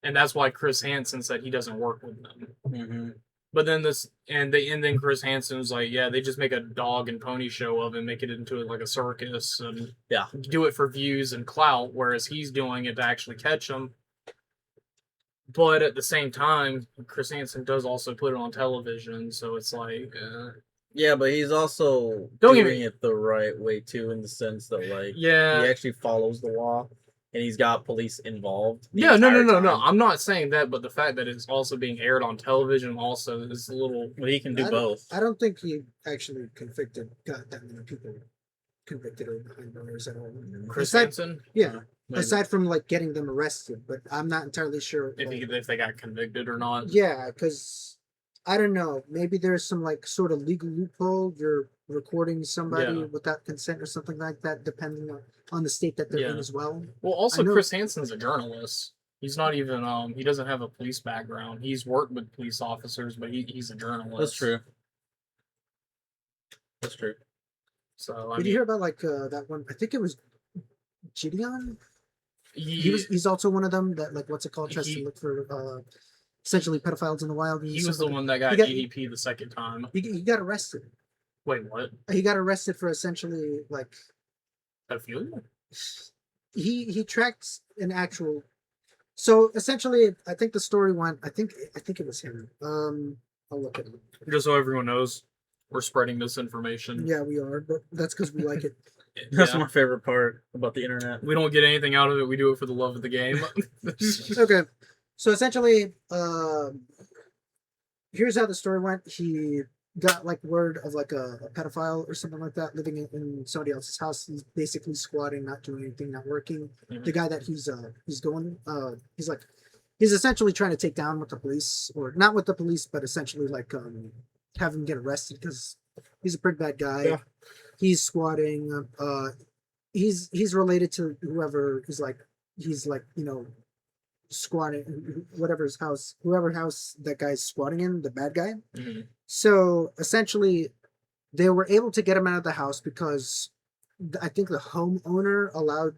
and that's why Chris Hansen said he doesn't work with them. hmm But then then Chris Hansen was like, yeah, they just make a dog and pony show of it, and make it into like a circus, and Yeah. do it for views and clout, whereas he's doing it to actually catch them. But at the same time, Chris Hansen does also put it on television, so it's like, Yeah, but he's also Don't get doing me- it the right way too, in the sense that like yeah, he actually follows the law, and he's got police involved. the yeah, no, entire no. time. I'm not saying that, but the fact that it's also being aired on television also is a little. But he can do I don't- both. I don't think he actually got that many people convicted or behind bars at all. Chris Aside, Hansen, yeah, Maybe. aside from like getting them arrested, but I'm not entirely sure. if they got convicted or not. Yeah, because I don't know. Maybe there's some like sort of legal loophole. You're recording somebody Yeah. without consent or something like that, depending on the state that they're in Yeah. as well. Well, also I know- Chris Hansen's a journalist. He's not even he doesn't have a police background. He's worked with police officers, but he's a journalist. That's true. That's true. So I Did you mean, hear about like that one? I think it was Gideon. he, He's also one of them that like what's it called? Tries He- to look for essentially pedophiles in the wild. and he was the something- one that got, he got- EDP the second time. He got arrested. Wait, what? He got arrested for essentially like Pedophilia? he tracked an actual. So essentially, I think the story went. I think it was him. I'll look at it. Just so everyone knows, we're spreading misinformation. Yeah, we are, but that's because we like it. That's Yeah. my favorite part about the internet. We don't get anything out of it. We do it for the love of the game. Okay, so essentially, here's how the story went. He got like word of like a pedophile or something like that living in somebody else's house. He's basically squatting, not doing anything, not working. The guy that he's going he's like he's essentially trying to take down with the police, or not with the police, but essentially like have him get arrested because he's a pretty bad guy. Yeah. He's squatting. He's related to whoever is like he's like squatting whoever house that guy's squatting in, the bad guy. Mhm. So essentially, they were able to get him out of the house because I think the homeowner allowed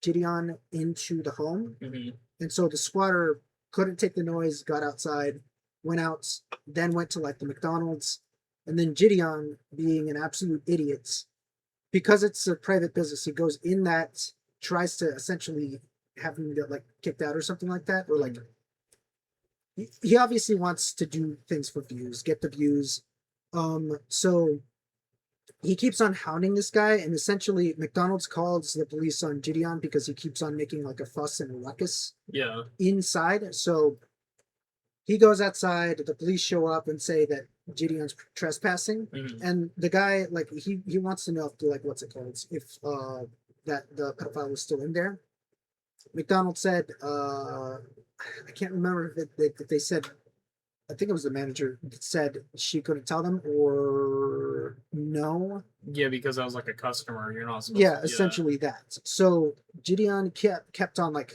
Gideon into the home, Mhm. and so the squatter couldn't take the noise, got outside, went out, then went to like the McDonald's, and then Gideon, being an absolute idiot, because it's a private business, he goes in that, tries to essentially have him get like kicked out or something like that, or like he obviously wants to do things for views, get the views. So he keeps on hounding this guy, and essentially McDonald's calls the police on Gideon because he keeps on making like a fuss and a ruckus Yeah. inside. So he goes outside, the police show up and say that Gideon's trespassing. Mhm. And the guy, like, he wants to know if, like, what's it called, if that the pedophile was still in there. McDonald said, I can't remember if they said, I think it was the manager that said she couldn't tell them, or no. Yeah, because I was like a customer. You're not supposed Yeah, to. essentially that. So Gideon kept on like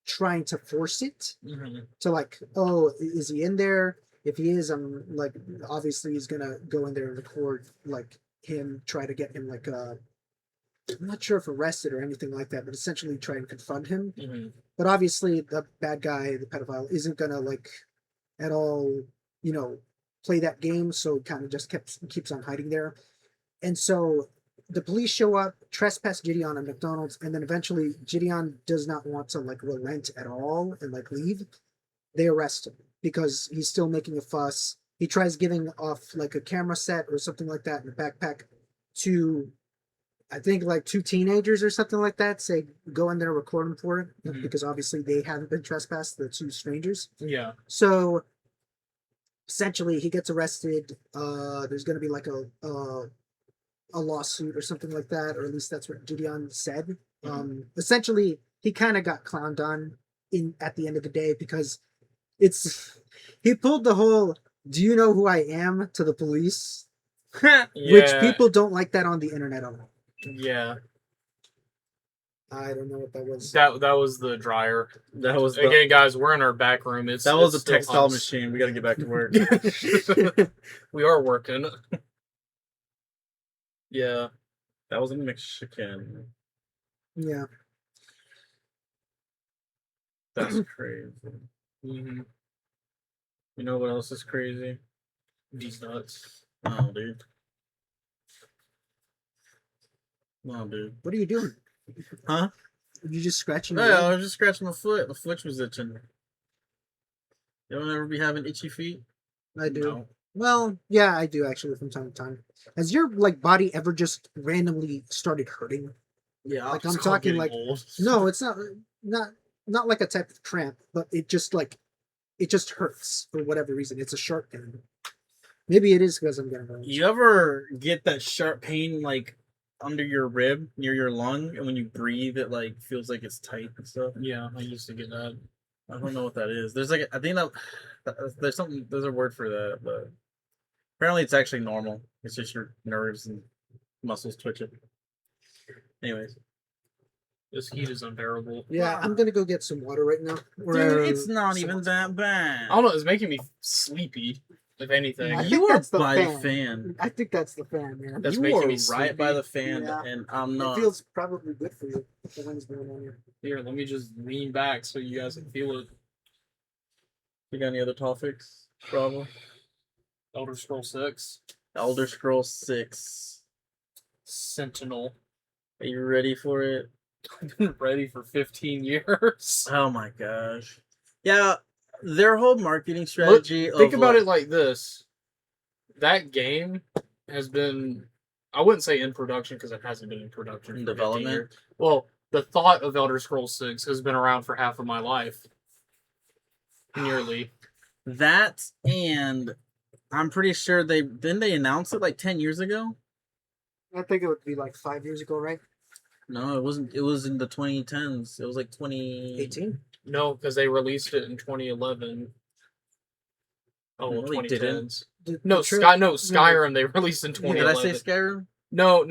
trying to force it Mhm. to like, oh, is he in there? If he is, I'm like, obviously he's gonna go in there and record like him, try to get him like I'm not sure if arrested or anything like that, but essentially try and confront him. Mhm. But obviously the bad guy, the pedophile, isn't gonna like at all, play that game. So it kind of just keeps on hiding there. And so the police show up, trespass Gideon at McDonald's, and then eventually Gideon does not want to like relent at all and like leave. They arrest him because he's still making a fuss. he tries giving off like a camera set or something like that in a backpack to, I think, like two teenagers or something like that. Say go in there, record him for it, Mhm. because obviously they haven't been trespassed. The two strangers. Yeah. So essentially, he gets arrested. There's going to be like a lawsuit or something like that, or at least that's what Gideon said. Essentially, he kind of got clowned on in at the end of the day because it's he pulled the whole "Do you know who I am?" to the police, which Yeah. people don't like that on the internet at all. Yeah. I don't know what that was. That was the dryer. That was the Again, guys, we're in our back room. It's that was it's a still textile hot. machine. We got to get back to work. We are working. Yeah. That was a Mexican. Yeah. That's crazy. Mm-hmm. You know what else is crazy? These nuts. No, dude. No, dude. What are you doing? Huh? Are you just scratching No, your I leg? was just scratching my foot. My foot was itching. You don't ever be having itchy feet? I do. No. Well, yeah, I do actually from time to time. Has your like body ever just randomly started hurting? Yeah. Like I'm It's called talking getting like old. no, it's not not like a type of cramp, but it just hurts for whatever reason. It's a sharp pain. Maybe it is because I'm getting old. You ever get that sharp pain like under your rib near your lung, and when you breathe, it like feels like it's tight and stuff? Yeah, I used to get that. I don't know what that is. There's like I think that there's something. There's a word for that, but apparently it's actually normal. It's just your nerves and muscles twitching. Anyways, This heat is unbearable. Yeah, I'm gonna go get some water right now. dude, it's not even that bad. I don't know. It's making me sleepy. If anything, I think You are that's the by fan. the fan. I think that's the fan, man. That's You making are me right by sleepy. the fan, Yeah. and I'm not. It feels probably good for you. If the wind's blowing on you. here, let me just lean back so you guys can feel it. You got any other topics? Bravo. Elder Scroll 6, Elder Scrolls 6. Sentinel. Are you ready for it? I've been ready for 15 years. Oh my gosh. Yeah, their whole marketing strategy. Think of about like, it like this. That game has been, I wouldn't say in production because it hasn't been in production. In for 15 development? years. Well, the thought of Elder Scrolls 6 has been around for half of my life. Nearly. that, and I'm pretty sure they announce it like 10 years ago. I think it would be like 5 years ago, right? No, it wasn't. It was in the 2010s. It was like 18. No, because they released it in 2011. Oh, well, No, they didn't. 2010s. The No, tra- Skyrim they released in Did 2011. I say Skyrim? No.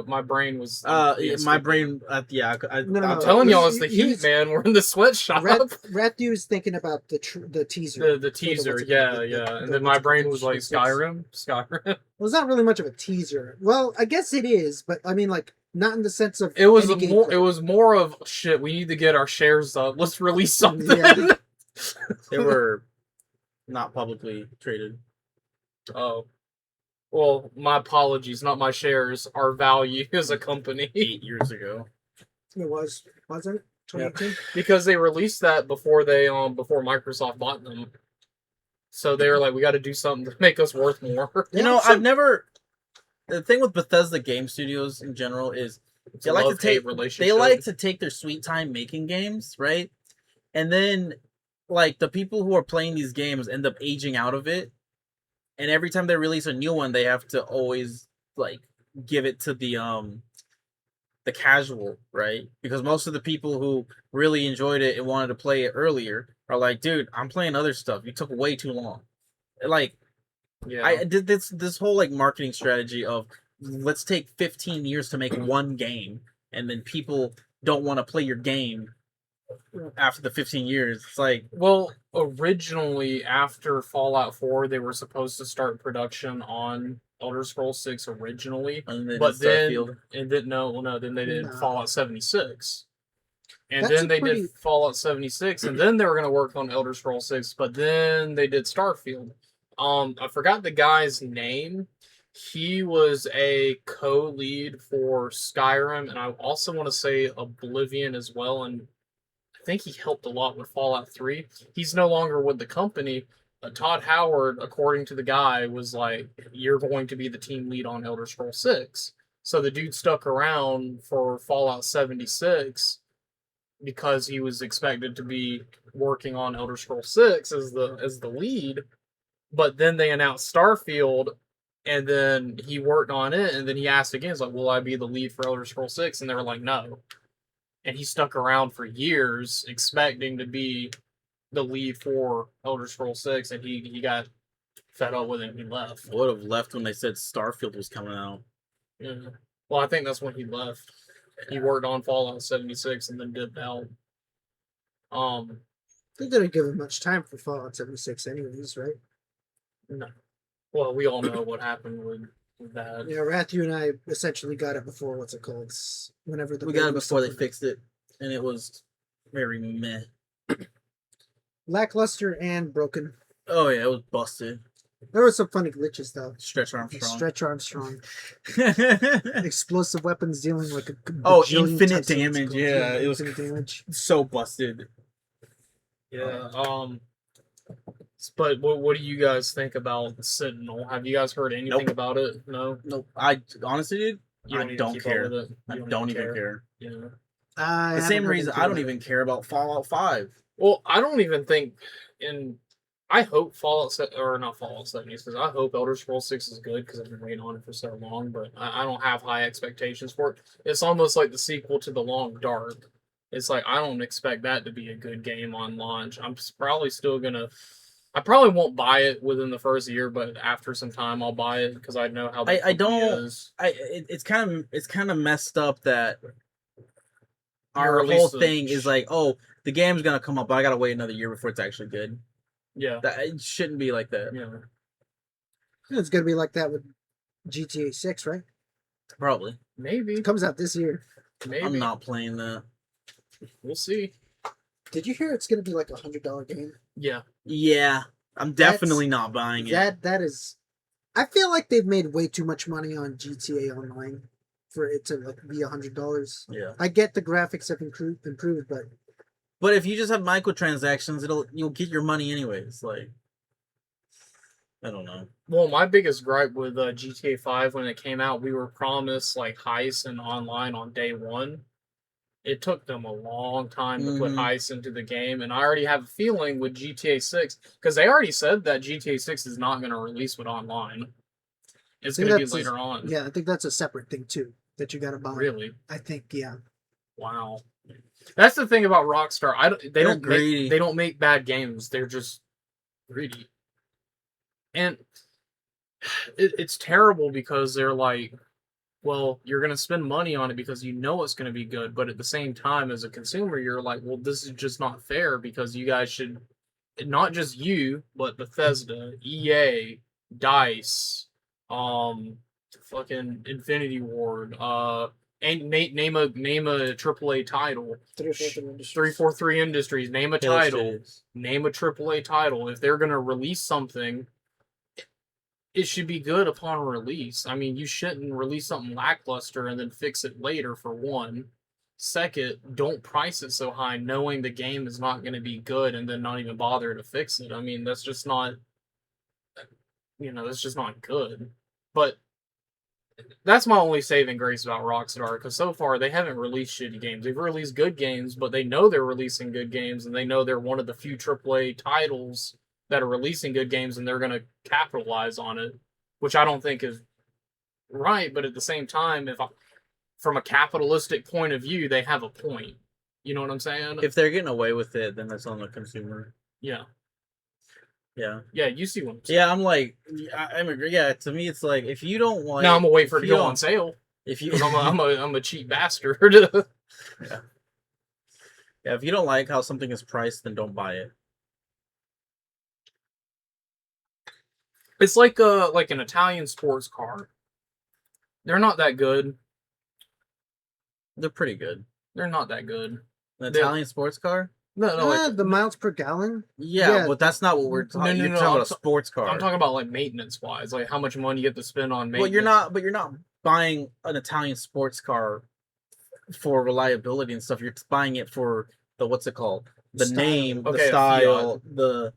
My brain was. My brain. Yeah, No, I'm no, telling y'all, he's- it's the he's- heat, man. We're in the sweatshop. Rathu is thinking about the teaser. The For teaser, what's it yeah, called, yeah. And the then my what's it brain called, was like, it's- Skyrim? Skyrim? Well, it's not really much of a teaser. Well, I guess it is, but I mean, like, not in the sense of It was any more. gameplay. It was more of shit. We need to get our shares up. Let's release something. Yeah. they were not publicly traded. Oh, well, my apologies. Not my shares. Our value as a company 8 years ago. It wasn't it? 2018? because they released that before before Microsoft bought them. So they were like, we got to do something to make us worth more. You know, so- I've never. The thing with Bethesda game studios in general is It's they a like to love-hate take relationship. they like to take their sweet time making games, right? And then like the people who are playing these games end up aging out of it. And every time they release a new one, they have to always like give it to the casual, right? Because most of the people who really enjoyed it and wanted to play it earlier are like, dude, I'm playing other stuff. You took way too long. Like Yeah. I did this whole like marketing strategy of let's take 15 years to make one game, and then people don't want to play your game after the 15 years. It's like, Well, originally after Fallout 4, they were supposed to start production on Elder Scrolls 6 originally, and then but then Starfield. then they did No. Fallout 76. And That's then a they pretty- did Fallout 76, and then they were going to work on Elder Scrolls 6, but then they did Starfield. I forgot the guy's name. He was a co-lead for Skyrim, and I also want to say Oblivion as well, and I think he helped a lot with Fallout 3. He's no longer with the company, Todd Howard, according to the guy, was like, "You're going to be the team lead on Elder Scrolls 6." So the dude stuck around for Fallout 76 because he was expected to be working on Elder Scrolls 6 as the lead. But then they announced Starfield, and then he worked on it, and then he asked again, he's like, "Will I be the lead for Elder Scrolls 6?" And they were like, "No." And he stuck around for years expecting to be the lead for Elder Scrolls 6, and he got fed up with it and he left. I would have left when they said Starfield was coming out. Yeah. Well, I think that's when he left. He worked on Fallout 76 and then dipped out. They didn't give him much time for Fallout 76 anyways, right? No. Well, we all know what happened with that. Yeah, Wrath, you and I essentially got it before, what's it called? Whenever We got it beta was before they started. fixed it, and it was very meh. Lackluster and broken. Oh yeah, it was busted. There were some funny glitches though. Stretch Like Armstrong. Stretch Armstrong. Explosive weapons dealing like a Oh, bajillion infinite types of damage, explosives. yeah, it was infinite damage. so busted. Yeah. But what do you guys think about Sentinel? Have you guys heard anything Nope. about it? No. Nope. I honestly, dude, You I even don't keep up care. with it? I You don't even care. Yeah. The I haven't same heard reason anything I don't about even it. care about Fallout 5. Well, I don't even think I hope or not Fallout 76. I hope Elder Scrolls 6 is good because I've been waiting on it for so long. But I don't have high expectations for it. It's almost like the sequel to The Long Dark. It's like I don't expect that to be a good game on launch. I'm probably still gonna. I probably won't buy it within the first year, but after some time I'll buy it because I know how that I company don't. is. It's kind of messed up that You our release whole the- thing is like, oh, the game's gonna come up, but I gotta wait another year before it's actually good. Yeah. That it shouldn't be like that. Yeah. It's gonna be like that with GTA 6, right? Probably. Maybe. It comes out this year. Maybe. I'm not playing that. We'll see. Did you hear it's gonna be like $100 game? Yeah. Yeah, I'm definitely not buying it. That is. I feel like they've made way too much money on GTA Online for it to like be $100. Yeah. I get the graphics have improved, but But if you just have microtransactions, you'll get your money anyways. Like, I don't know. Well, my biggest gripe with GTA 5 when it came out, we were promised like heist and online on day one. It took them a long time to put Mhm. heist into the game, and I already have a feeling with GTA 6 because they already said that GTA 6 is not going to release with online. It's I think going to be that's later on. yeah, I think that's a separate thing too that you gotta buy. Really? I think yeah. Wow. That's the thing about Rockstar. They They're don't greedy. make, they don't make bad games. They're just greedy. And it's terrible because they're like, well, you're going to spend money on it because you know it's going to be good, but at the same time as a consumer you're like, well, this is just not fair because you guys should, not just you, but Bethesda, EA, DICE, fucking Infinity Ward, and name a AAA title. 343 Industries, name a title. Name a AAA title. If they're gonna release something, it should be good upon release. I mean, you shouldn't release something lackluster and then fix it later, for one. Second, don't price it so high knowing the game is not going to be good and then not even bother to fix it. I mean, that's just not, that's just not good. But that's my only saving grace about Rockstar, because so far they haven't released shitty games. They've released good games, but they know they're releasing good games, and they know they're one of the few AAA titles that are releasing good games, and they're going to capitalize on it, which I don't think is right. But at the same time, from a capitalistic point of view, they have a point. You know what I'm saying? If they're getting away with it, then that's on the consumer. Yeah. Yeah. Yeah, you see what I'm saying. Yeah, I'm like, I'm agree. Yeah, to me, it's like if you don't like. Now I'm gonna wait for it if to you go don't- on sale. If you, 'Cause I'm a cheap bastard. yeah, if you don't like how something is priced, then don't buy it. It's like an Italian sports car. They're not that good. They're pretty good. They're not that good. An They're- Italian sports car. No, like, the miles per gallon. Yeah, Yeah. but that's not what we're talking. No, You're no, talking I'm about a sports car. I'm talking about like maintenance wise, like how much money you have to spend on maintenance. But you're not buying an Italian sports car for reliability and stuff. You're buying it for the what's it called? The Style. name, the Okay, style, the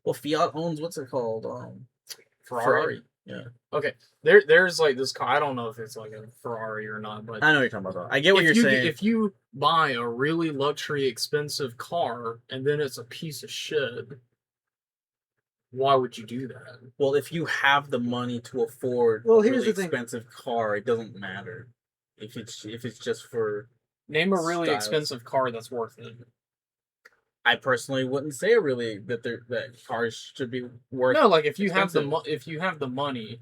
Well, Fiat owns what's it called? Ferrari. Yeah, Okay, there's like this car. I don't know if it's like a Ferrari or not, but I know what you're talking about. Though. I get what you're saying. if you buy a really luxury, expensive car and then it's a piece of shit, why would you do that? Well, if you have the money to afford Well, a here's really the thing. expensive car, it doesn't matter if it's just for. Name a really Styles. expensive car that's worth it. I personally wouldn't say really that cars should be worth. No, like if you expensive. if you have the money,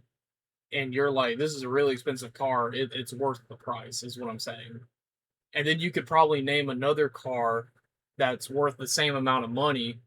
and you're like, this is a really expensive car, it's worth the price, is what I'm saying. And then you could probably name another car that's worth the same amount of money,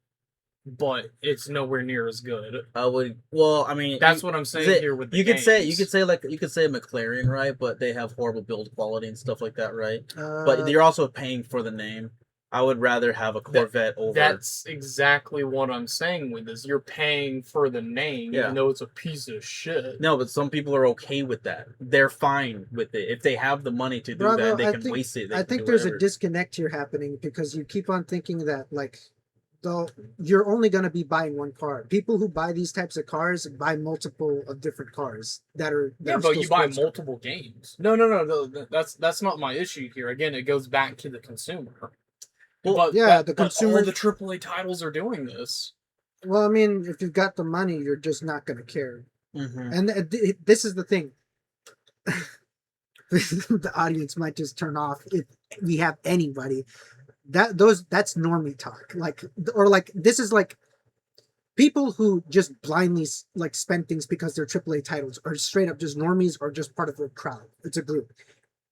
but it's nowhere near as good. I would. Well, I mean, That's what I'm saying here with the you could say games. you could say McLaren, right? But they have horrible build quality and stuff like that, right? Uh, But you're also paying for the name. I would rather have a Corvette over. That's exactly what I'm saying with this. You're paying for the name, Yeah. even though it's a piece of shit. No, but some people are okay with that. They're fine with it if they have the money to do Bravo, that. They I can think- waste it. They I can think do there's whatever. a disconnect here happening because you keep on thinking that like though you're only going to be buying one car. People who buy these types of cars buy multiple of different cars that are Yeah, are but still you buy sports cars. multiple games. No. That's not my issue here. Again, it goes back to the consumer. Well, but yeah, the but consumer- all the AAA titles are doing this. Well, I mean, if you've got the money, you're just not going to care. Mhm. And this is the thing. The audience might just turn off if we have anybody. That's normie talk. Like or like this is like people who just blindly like spend things because they're AAA titles are straight up just normies or just part of a crowd. It's a group.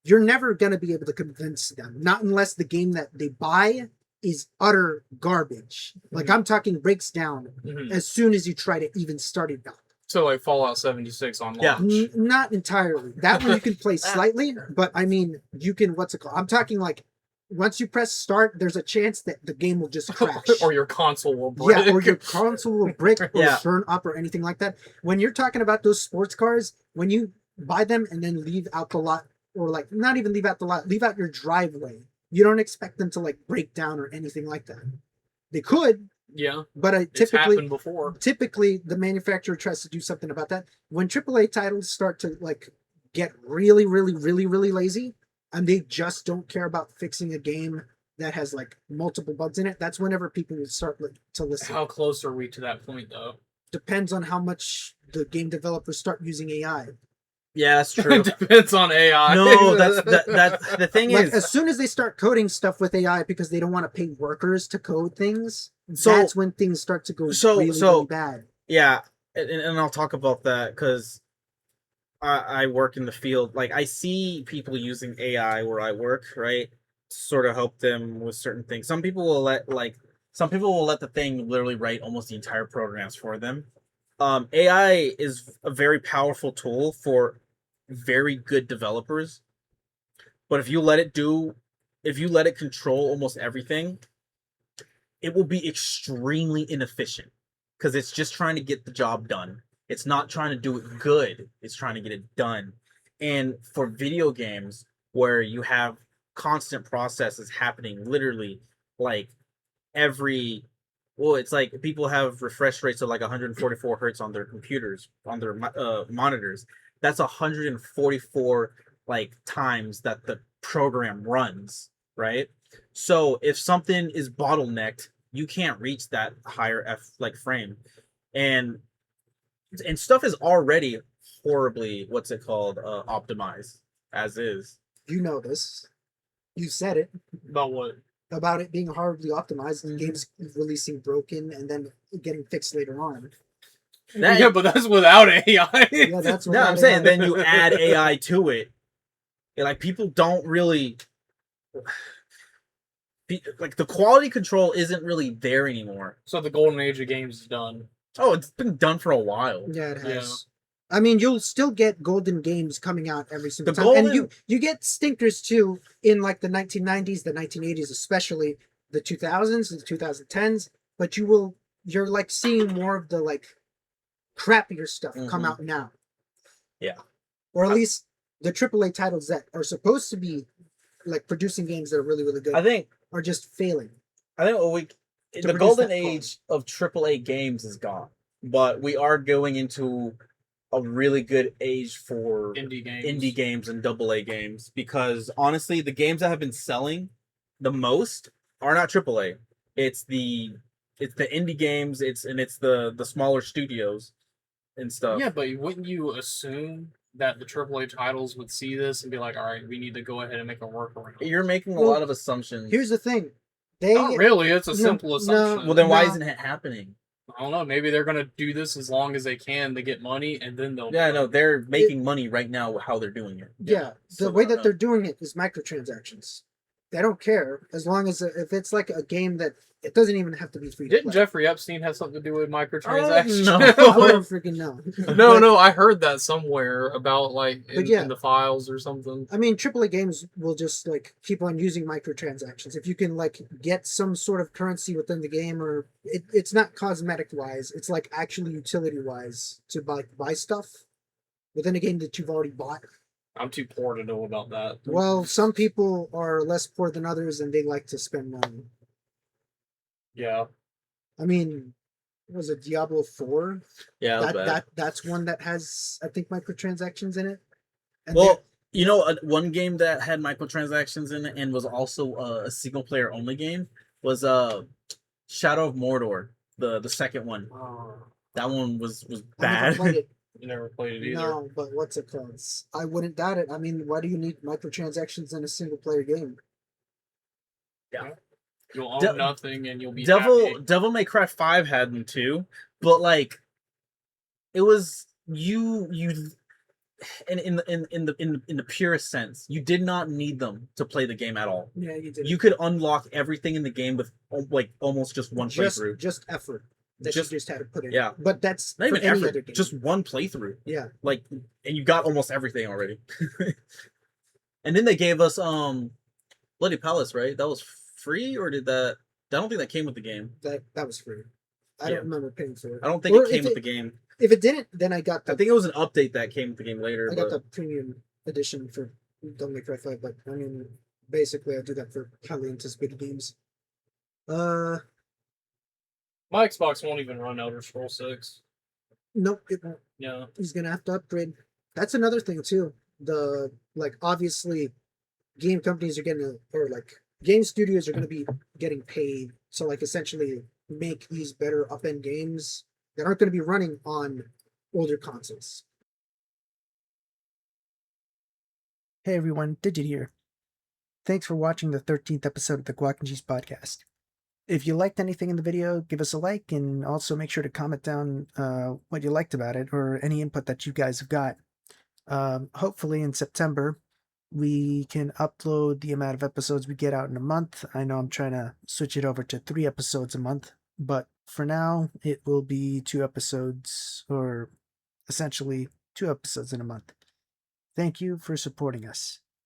You're never gonna be able to convince them, not unless the game that they buy is utter garbage. Like I'm talking breaks down Mhm. as soon as you try to even start it up. So like Fallout 76 on Yeah. launch. Not entirely. That one you can play slightly, but I mean, you can. What's it called? I'm talking like once you press start, there's a chance that the game will just crash. or your console will break. Yeah, or your console will break or Yeah. burn up or anything like that. When you're talking about those sports cars, when you buy them and then leave out the lot, or like not even leave out the lot, leave out your driveway, you don't expect them to like break down or anything like that. They could, Yeah, but I it's typically happened before. typically the manufacturer tries to do something about that. When AAA titles start to like get really lazy and they just don't care about fixing a game that has like multiple bugs in it, that's whenever people would start to listen. How close are we to that point, though? Depends on how much the game developers start using AI. Yeah, that's true. It depends on AI. No, that's the thing Like is. as soon as they start coding stuff with AI because they don't want to pay workers to code things, So- that's when things start to go really bad. Yeah, and I'll talk about that because I work in the field. Like I see people using AI where I work, right? To sort of help them with certain things. Some people will let the thing literally write almost the entire programs for them. AI is a very powerful tool for very good developers, but if you let it control almost everything, it will be extremely inefficient because it's just trying to get the job done. It's not trying to do it good. It's trying to get it done. And for video games where you have constant processes happening literally like it's like people have refresh rates of like 144 hertz on their computers, on their monitors. That's 144 like times that the program runs, right? So if something is bottlenecked, you can't reach that higher frame, and stuff is already horribly optimized as is. You know this. You said it. About what? About it being horribly optimized and Mhm. games releasing broken and then getting fixed later on. Yeah, but that's without AI. Yeah, that's what No, I'm saying then you add AI to it. Like people don't really like the quality control isn't really there anymore. So the golden age of games is done. Oh, it's been done for a while. Yeah, it has. Yeah. I mean, you'll still get golden games coming out every single The time, and golden- you get stinkers too in like the 1990s, the 1980s, especially the 2000s and the 2010s. But you're like seeing more of the like crappier stuff come Mhm. out now. Yeah. Or at least the AAA titles that are supposed to be like producing games that are really good I think are just failing. what we to the produce golden that age of AAA games is gone, but we are going into a really good age for indie games and AA games, because honestly, the games that have been selling the most are not AAA. It's the indie games. It's the smaller studios and stuff. Yeah, but wouldn't you assume that the AAA titles would see this and be like, all right, we need to go ahead and make a workaround? You're making a Well, lot of assumptions. Here's the thing. They Not really. It's a no, simple no, assumption. well, then why No. isn't it happening? I don't know. Maybe they're gonna do this as long as they can to get money, and then they'll. Yeah, no, they're making money right now. How they're doing it. yeah, So the way I don't that know. they're doing it is microtransactions. They don't care as long as if it's like a game that it doesn't even have to be free to Didn't play. Jeffrey Epstein have something to do with microtransactions? no. I don't freaking know. No, But, no, I heard that somewhere about like But yeah. in the files or something. I mean, AAA games will just like keep on using microtransactions. If you can like get some sort of currency within the game, or it's not cosmetic wise, it's like actually utility wise to buy stuff within a game that you've already bought. I'm too poor to know about that. Well, some people are less poor than others, and they like to spend money. Yeah. I mean, was it Diablo 4? Yeah, that was bad. That's one that has, I think, microtransactions in it. And Well, you know, one game that had microtransactions in it and was also a single player only game was Shadow of Mordor, the second one. That one was I never bad. played it. You never played it either. No, but what's it called? I wouldn't doubt it. I mean, why do you need microtransactions in a single player game? You'll own De- nothing and you'll be happy. Devil May Cry 5 had them too, but like it was you in the purest sense, you did not need them to play the game at all. Yeah, you did. You could unlock everything in the game with like almost just one playthrough. Just effort that Just- you just had to put in. yeah. But that's Not for even any effort, other game. just one playthrough. Yeah. Like, and you got almost everything already. And then they gave us Bloody Palace, right? That was free, or did that? I don't think that came with the game. That was free. I Yeah. don't remember paying for it. I don't think Or it came if with it- the game. If it didn't, then I got the I think it was an update that came with the game later. I got But the premium edition for Devil May Cry 5, but I mean, basically, I do that for highly anticipated games. My Xbox won't even run Elder Scrolls 6. Nope, it won't. Yeah. He's gonna have to upgrade. That's another thing too. The like obviously, game companies are gonna or like game studios are gonna be getting paid to like essentially make these better up end games that aren't gonna be running on older consoles. Hey everyone, Digit here. Thanks for watching the 13th episode of the Guac and Cheese podcast. If you liked anything in the video, give us a like, and also make sure to comment down what you liked about it or any input that you guys have got. Hopefully in September, we can upload the amount of episodes we get out in a month. I know I'm trying to switch it over to 3 episodes a month, but for now, it will be 2 episodes, or essentially 2 episodes in a month. Thank you for supporting us.